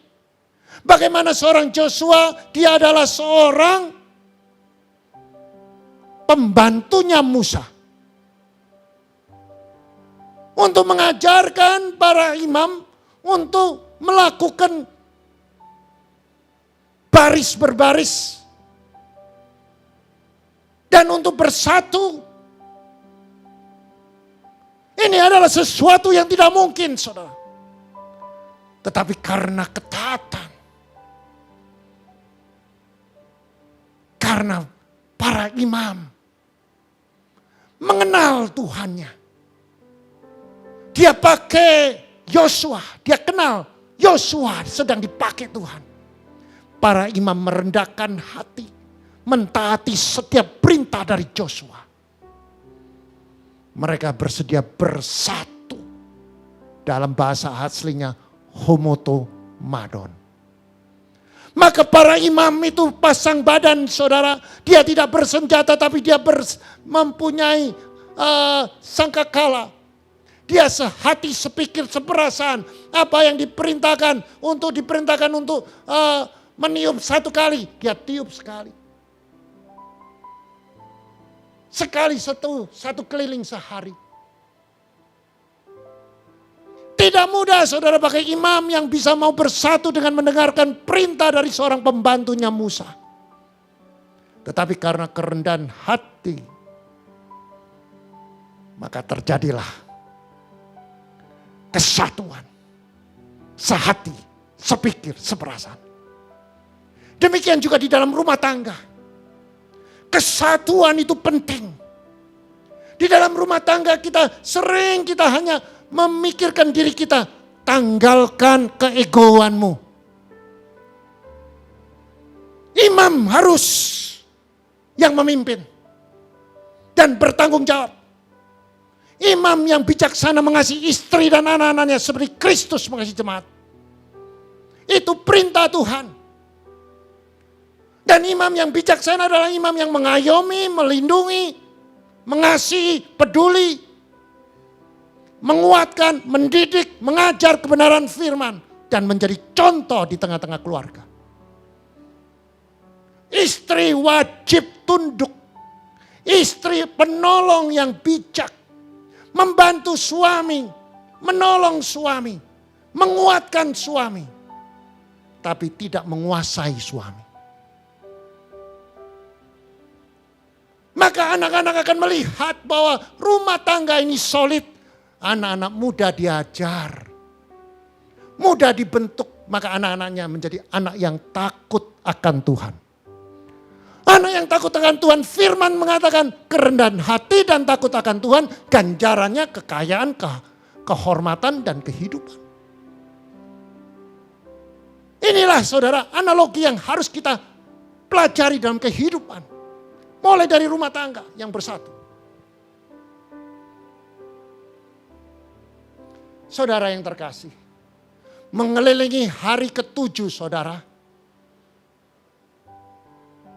Bagaimana seorang Joshua, dia adalah seorang pembantunya Musa. Untuk mengajarkan para imam untuk melakukan baris berbaris. Dan untuk bersatu. Ini adalah sesuatu yang tidak mungkin, saudara. Tetapi karena ketaatan. Karena para imam mengenal Tuhannya. Dia pakai Yosua, dia kenal Yosua sedang dipakai Tuhan. Para imam merendahkan hati, mentaati setiap perintah dari Joshua. Mereka bersedia bersatu. Dalam bahasa aslinya homoto madon. Maka para imam itu pasang badan, saudara. Dia tidak bersenjata tapi dia mempunyai sangkakala. Dia sehati, sepikir, seperasaan. Apa yang diperintahkan untuk meniup satu kali, dia tiup sekali. Sekali satu keliling sehari. Tidak mudah, saudara, pakai imam yang bisa mau bersatu dengan mendengarkan perintah dari seorang pembantunya Musa. Tetapi karena kerendahan hati, maka terjadilah kesatuan, sehati, sepikir, seperasaan. Demikian juga di dalam rumah tangga. Kesatuan itu penting. Di dalam rumah tangga kita hanya memikirkan diri kita. Tanggalkan keegoanmu. Imam harus yang memimpin dan bertanggung jawab. Imam yang bijaksana mengasihi istri dan anak-anaknya seperti Kristus mengasihi jemaat. Itu perintah Tuhan. Dan imam yang bijaksana adalah imam yang mengayomi, melindungi, mengasihi, peduli, menguatkan, mendidik, mengajar kebenaran firman. Dan menjadi contoh di tengah-tengah keluarga. Istri wajib tunduk. Istri penolong yang bijak. Membantu suami, menolong suami, menguatkan suami. Tapi tidak menguasai suami. Maka anak-anak akan melihat bahwa rumah tangga ini solid. Anak-anak muda diajar. Mudah dibentuk, maka anak-anaknya menjadi anak yang takut akan Tuhan. Anak yang takut akan Tuhan, firman mengatakan kerendahan hati dan takut akan Tuhan, ganjarannya kekayaan, kehormatan dan kehidupan. Inilah saudara analogi yang harus kita pelajari dalam kehidupan. Mulai dari rumah tangga yang bersatu. Saudara yang terkasih, mengelilingi hari ke-7 saudara,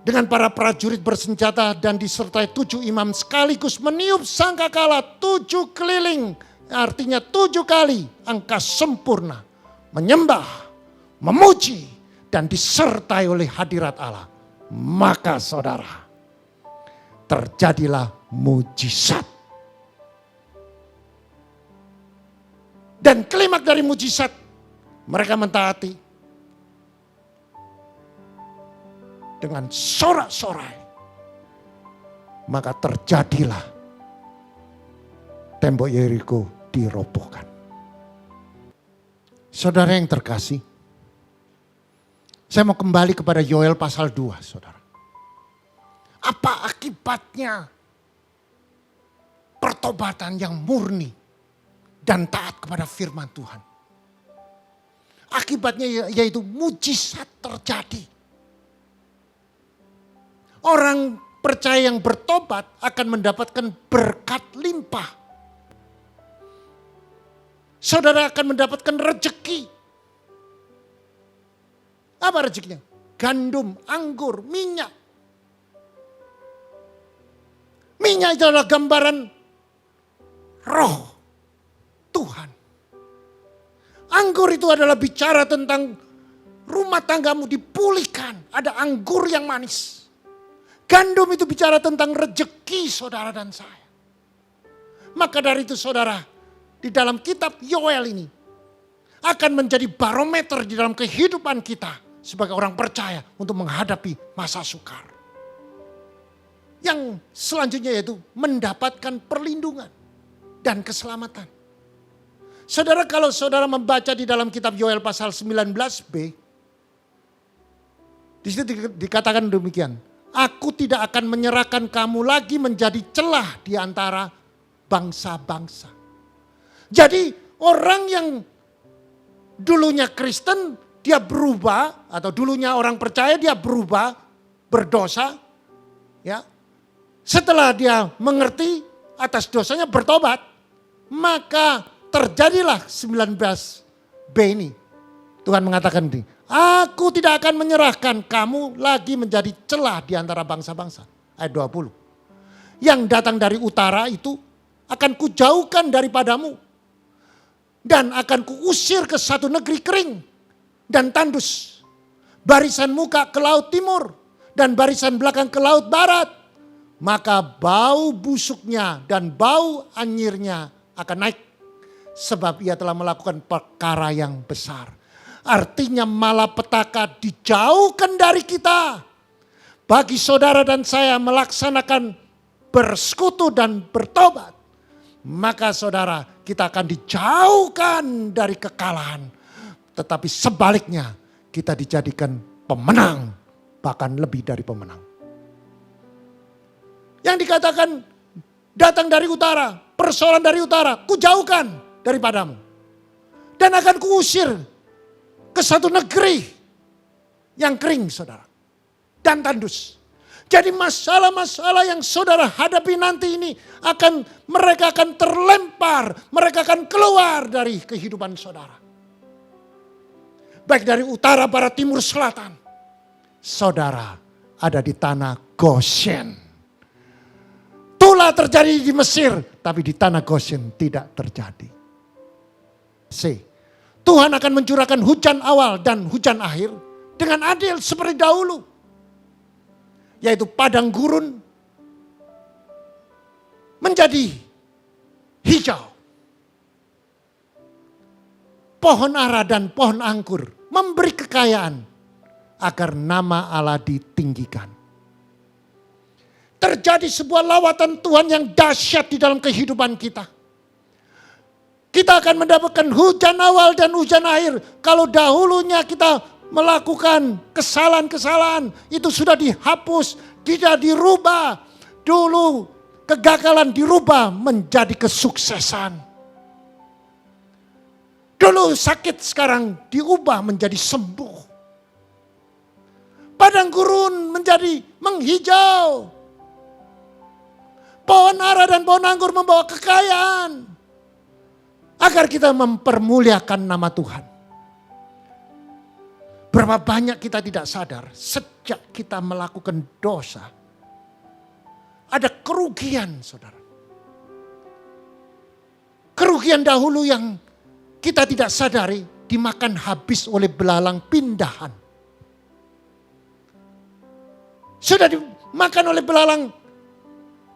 dengan para prajurit bersenjata dan disertai 7 imam sekaligus meniup sangkakala 7 keliling. Artinya 7 kali angka sempurna. Menyembah, memuji dan disertai oleh hadirat Allah. Maka saudara, terjadilah mujizat. Dan klimaks dari mujizat, mereka mentaati dengan sorak-sorai. Maka terjadilah tembok Yeriko dirobohkan. Saudara yang terkasih, saya mau kembali kepada Yoel pasal 2, saudara. Apa akibatnya pertobatan yang murni dan taat kepada firman Tuhan? Akibatnya yaitu mujizat terjadi. Orang percaya yang bertobat akan mendapatkan berkat limpah. Saudara akan mendapatkan rezeki. Apa rezekinya? Gandum, anggur, minyak. Minyak itu adalah gambaran roh Tuhan. Anggur itu adalah bicara tentang rumah tanggamu dipulihkan. Ada anggur yang manis. Gandum itu bicara tentang rezeki saudara dan saya. Maka dari itu saudara, di dalam kitab Yoel ini akan menjadi barometer di dalam kehidupan kita sebagai orang percaya untuk menghadapi masa sukar. Yang selanjutnya yaitu mendapatkan perlindungan dan keselamatan. Saudara, kalau saudara membaca di dalam kitab Yoel pasal 19b, di situ dikatakan demikian. Aku tidak akan menyerahkan kamu lagi menjadi celah di antara bangsa-bangsa. Jadi orang yang dulunya Kristen dia berubah, atau dulunya orang percaya dia berubah, berdosa, ya. Setelah dia mengerti atas dosanya bertobat, maka terjadilah 19b ini. Tuhan mengatakan ini, aku tidak akan menyerahkan kamu lagi menjadi celah di antara bangsa-bangsa. Ayat 20. Yang datang dari utara itu akan kujauhkan daripadamu. Dan akan kuusir ke satu negeri kering dan tandus. Barisan muka ke laut timur dan barisan belakang ke laut barat. Maka bau busuknya dan bau anyirnya akan naik. Sebab ia telah melakukan perkara yang besar. Artinya malapetaka dijauhkan dari kita. Bagi saudara dan saya melaksanakan bersekutu dan bertobat. Maka saudara, kita akan dijauhkan dari kekalahan. Tetapi sebaliknya kita dijadikan pemenang. Bahkan lebih dari pemenang. Yang dikatakan datang dari utara, persoalan dari utara, kujauhkan daripadamu. Dan akan kuusir ke satu negeri yang kering saudara. Dan tandus. Jadi masalah-masalah yang saudara hadapi nanti ini mereka akan terlempar, mereka akan keluar dari kehidupan saudara. Baik dari utara, barat, timur, selatan. Saudara ada di tanah Goshen. Tulah terjadi di Mesir, tapi di tanah Goshen tidak terjadi. C. Tuhan akan mencurahkan hujan awal dan hujan akhir dengan adil seperti dahulu. Yaitu padang gurun menjadi hijau. Pohon ara dan pohon anggur memberi kekayaan agar nama Allah ditinggikan. Terjadi sebuah lawatan Tuhan yang dahsyat di dalam kehidupan kita. Kita akan mendapatkan hujan awal dan hujan akhir. Kalau dahulunya kita melakukan kesalahan-kesalahan, itu sudah dihapus tidak dirubah. Dulu kegagalan dirubah menjadi kesuksesan. Dulu sakit sekarang diubah menjadi sembuh. Padang gurun menjadi menghijau. Pohon ara dan pohon anggur membawa kekayaan. Agar kita mempermuliakan nama Tuhan. Berapa banyak kita tidak sadar sejak kita melakukan dosa. Ada kerugian, saudara. Kerugian dahulu yang kita tidak sadari dimakan habis oleh belalang pindahan. Sudah dimakan oleh belalang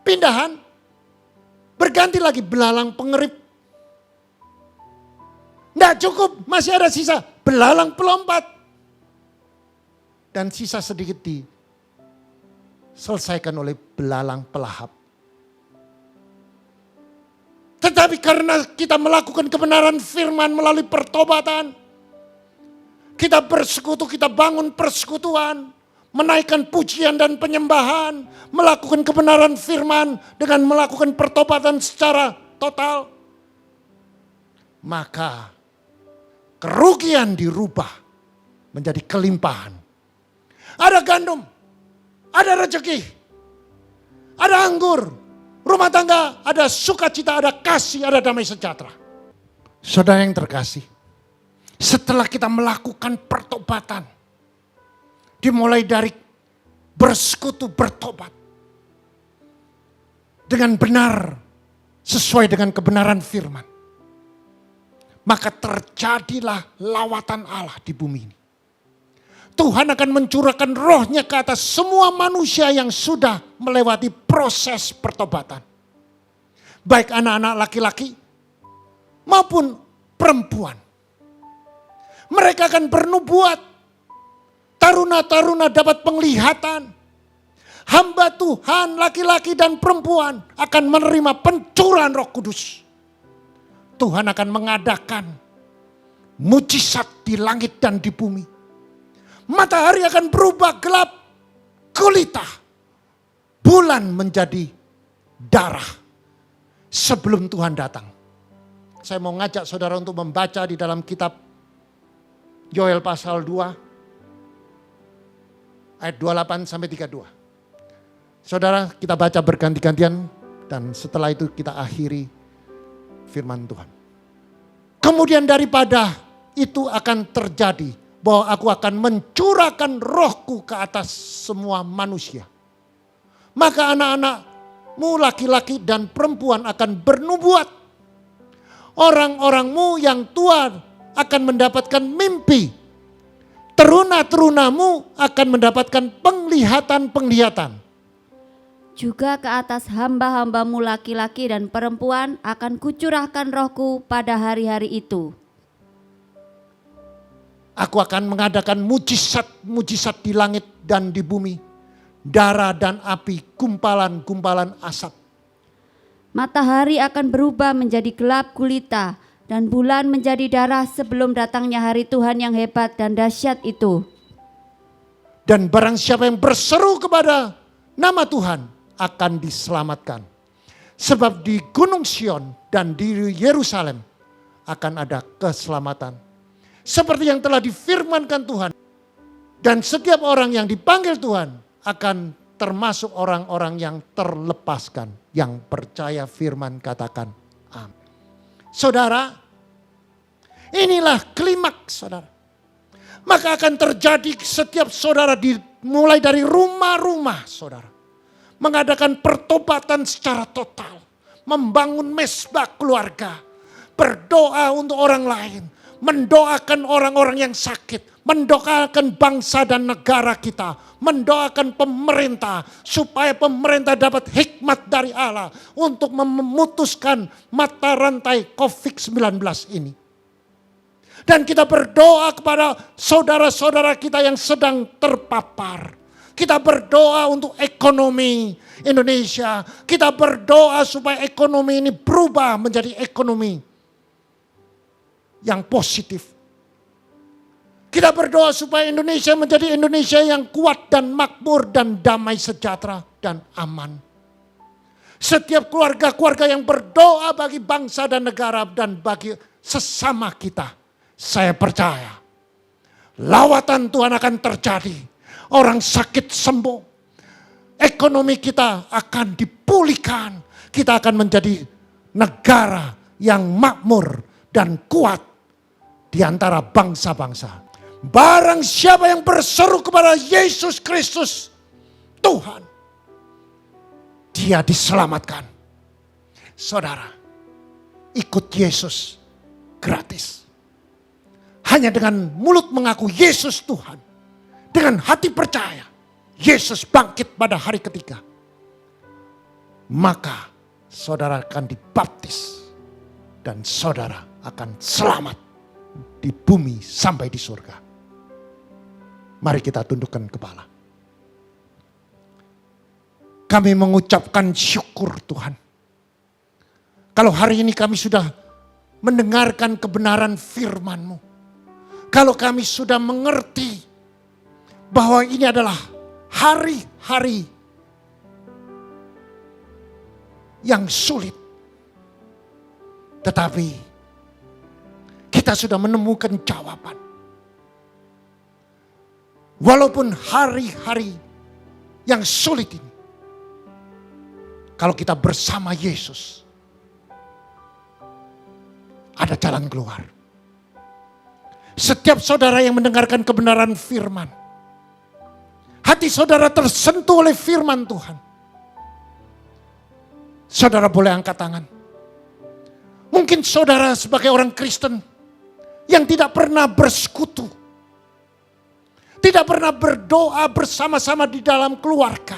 pindahan, berganti lagi belalang pengerip. Tidak cukup, masih ada sisa belalang pelompat. Dan sisa sedikit diselesaikan oleh belalang pelahap. Tetapi karena kita melakukan kebenaran firman melalui pertobatan, kita bersekutu, kita bangun persekutuan, menaikkan pujian dan penyembahan, melakukan kebenaran firman dengan melakukan pertobatan secara total, maka kerugian dirubah menjadi kelimpahan. Ada gandum, ada rezeki, ada anggur, rumah tangga, ada sukacita, ada kasih, ada damai sejahtera. Saudara yang terkasih, setelah kita melakukan pertobatan, dimulai dari bersekutu bertobat dengan benar sesuai dengan kebenaran firman, maka terjadilah lawatan Allah di bumi ini. Tuhan akan mencurahkan rohnya ke atas semua manusia yang sudah melewati proses pertobatan. Baik anak-anak laki-laki maupun perempuan. Mereka akan bernubuat. Taruna-taruna dapat penglihatan. Hamba Tuhan laki-laki dan perempuan akan menerima pencurahan Roh Kudus. Tuhan akan mengadakan mujizat di langit dan di bumi. Matahari akan berubah gelap gulita. Bulan menjadi darah sebelum Tuhan datang. Saya mau ngajak saudara untuk membaca di dalam kitab Yoel pasal 2 ayat 28 sampai 32. Saudara, kita baca berganti-gantian dan setelah itu kita akhiri firman Tuhan. Kemudian daripada itu akan terjadi bahwa aku akan mencurahkan rohku ke atas semua manusia. Maka anak-anakmu laki-laki dan perempuan akan bernubuat. Orang-orangmu yang tua akan mendapatkan mimpi. Teruna-terunamu akan mendapatkan penglihatan-penglihatan. Juga ke atas hamba-hambamu laki-laki dan perempuan akan kucurahkan rohku pada hari-hari itu. Aku akan mengadakan mujizat-mujizat di langit dan di bumi. Darah dan api, gumpalan-gumpalan asap. Matahari akan berubah menjadi gelap gulita dan bulan menjadi darah sebelum datangnya hari Tuhan yang hebat dan dahsyat itu. Dan barang siapa yang berseru kepada nama Tuhan akan diselamatkan. Sebab di Gunung Sion dan di Yerusalem akan ada keselamatan. Seperti yang telah difirmankan Tuhan. Dan setiap orang yang dipanggil Tuhan akan termasuk orang-orang yang terlepaskan. Yang percaya firman katakan amin. Saudara, inilah klimaks saudara. Maka akan terjadi setiap saudara mulai dari rumah-rumah saudara. Mengadakan pertobatan secara total. Membangun mesbah keluarga. Berdoa untuk orang lain. Mendoakan orang-orang yang sakit. Mendoakan bangsa dan negara kita. Mendoakan pemerintah. Supaya pemerintah dapat hikmat dari Allah. Untuk memutuskan mata rantai COVID-19 ini. Dan kita berdoa kepada saudara-saudara kita yang sedang terpapar. Kita berdoa untuk ekonomi Indonesia. Kita berdoa supaya ekonomi ini berubah menjadi ekonomi yang positif. Kita berdoa supaya Indonesia menjadi Indonesia yang kuat dan makmur dan damai sejahtera dan aman. Setiap keluarga-keluarga yang berdoa bagi bangsa dan negara dan bagi sesama kita. Saya percaya lawatan Tuhan akan terjadi. Orang sakit sembuh. Ekonomi kita akan dipulihkan. Kita akan menjadi negara yang makmur dan kuat di antara bangsa-bangsa. Barang siapa yang berseru kepada Yesus Kristus, Tuhan, dia diselamatkan. Saudara, ikut Yesus gratis. Hanya dengan mulut mengaku Yesus Tuhan, dengan hati percaya Yesus bangkit pada hari ketiga, maka saudara akan dibaptis dan saudara akan selamat di bumi sampai di surga. Mari kita tundukkan kepala. Kami mengucapkan syukur Tuhan. Kalau hari ini kami sudah mendengarkan kebenaran firman-Mu. Kalau kami sudah mengerti bahwa ini adalah hari-hari yang sulit. Tetapi kita sudah menemukan jawaban. Walaupun hari-hari yang sulit ini, kalau kita bersama Yesus, ada jalan keluar. Setiap saudara yang mendengarkan kebenaran firman, hati saudara tersentuh oleh firman Tuhan. Saudara boleh angkat tangan. Mungkin saudara sebagai orang Kristen yang tidak pernah bersekutu, tidak pernah berdoa bersama-sama di dalam keluarga,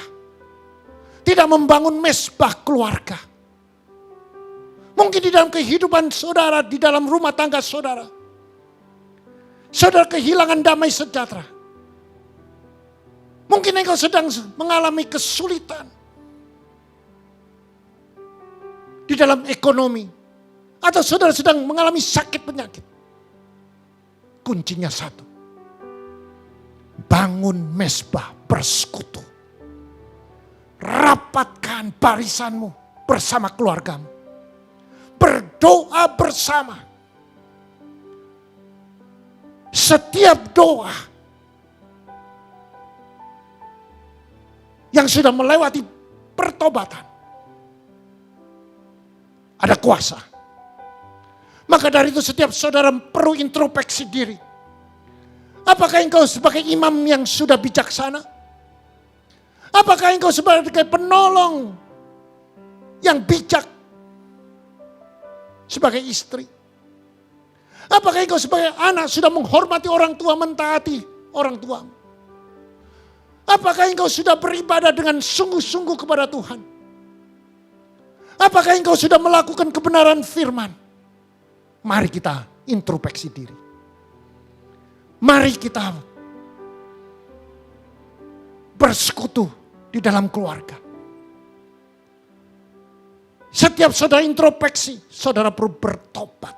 tidak membangun mesbah keluarga. Mungkin di dalam kehidupan saudara, di dalam rumah tangga saudara, saudara kehilangan damai sejahtera. Mungkin engkau sedang mengalami kesulitan di dalam ekonomi, atau saudara sedang mengalami sakit penyakit. Kuncinya satu, bangun mesbah bersekutu. Rapatkan barisanmu bersama keluargamu. Berdoa bersama. Setiap doa yang sudah melewati pertobatan ada kuasa. Maka dari itu setiap saudara perlu introspeksi diri. Apakah engkau sebagai imam yang sudah bijaksana? Apakah engkau sebagai penolong yang bijak? Sebagai istri? Apakah engkau sebagai anak sudah menghormati orang tua, mentaati orang tua? Apakah engkau sudah beribadah dengan sungguh-sungguh kepada Tuhan? Apakah engkau sudah melakukan kebenaran firman? Mari kita introspeksi diri. Mari kita bersekutu di dalam keluarga. Setiap saudara introspeksi, saudara perlu bertobat.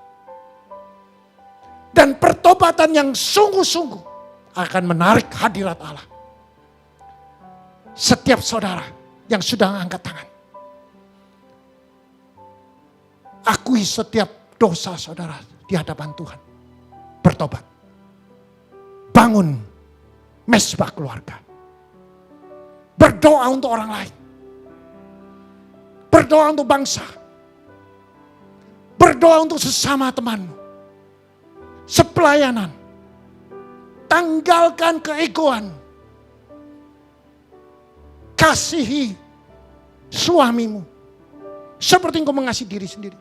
Dan pertobatan yang sungguh-sungguh akan menarik hadirat Allah. Setiap saudara yang sudah angkat tangan, akui setiap dosa saudara di hadapan Tuhan. Bertobat. Bangun mesbah keluarga. Berdoa untuk orang lain. Berdoa untuk bangsa. Berdoa untuk sesama temanmu. Sepelayanan. Tanggalkan keegoan. Kasihi suamimu. Seperti engkau mengasihi diri sendiri.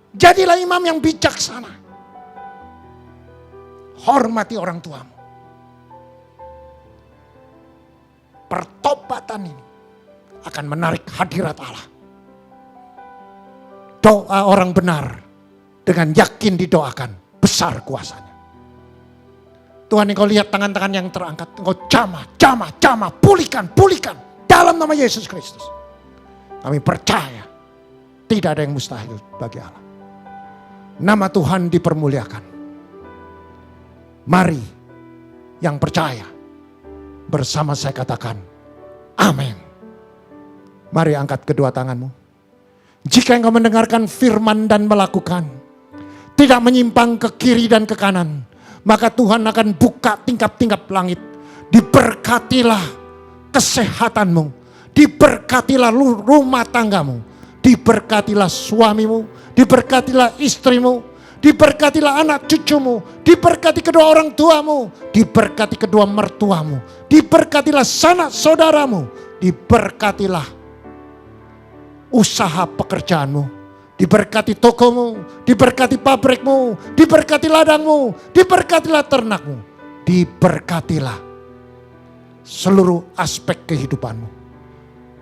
Jadilah imam yang bijaksana. Hormati orang tuamu. Pertobatan ini akan menarik hadirat Allah. Doa orang benar dengan yakin didoakan, besar kuasanya. Tuhan, engkau lihat tangan-tangan yang terangkat, engkau jamah, pulihkan dalam nama Yesus Kristus. Kami percaya tidak ada yang mustahil bagi Allah. Nama Tuhan dipermuliakan. Mari yang percaya bersama saya katakan amin. Mari angkat kedua tanganmu. Jika engkau mendengarkan firman dan melakukan, tidak menyimpang ke kiri dan ke kanan, maka Tuhan akan buka tingkap-tingkap langit. Diberkatilah kesehatanmu, diberkatilah rumah tanggamu, diberkatilah suamimu, diberkatilah istrimu, diberkatilah anak cucumu, diberkati kedua orang tuamu, diberkati kedua mertuamu, diberkatilah sanak saudaramu, diberkatilah usaha pekerjaanmu, diberkati tokomu, diberkati pabrikmu, diberkati ladangmu, diberkatilah ternakmu, diberkatilah seluruh aspek kehidupanmu,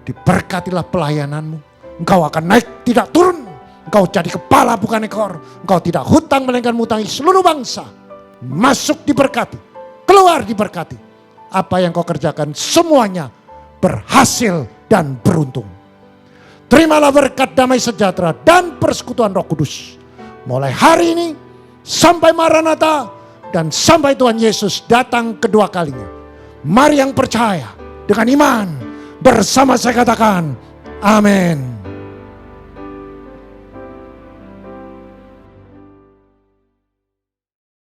diberkatilah pelayananmu. Engkau akan naik tidak turun, engkau jadi kepala bukan ekor, engkau tidak hutang melainkan mutangi seluruh bangsa. Masuk diberkati, keluar diberkati. Apa yang kau kerjakan semuanya berhasil dan beruntung. Terimalah berkat damai sejahtera dan persekutuan Roh Kudus mulai hari ini sampai Maranatha dan sampai Tuhan Yesus datang kedua kalinya. Mari yang percaya dengan iman bersama saya katakan amin.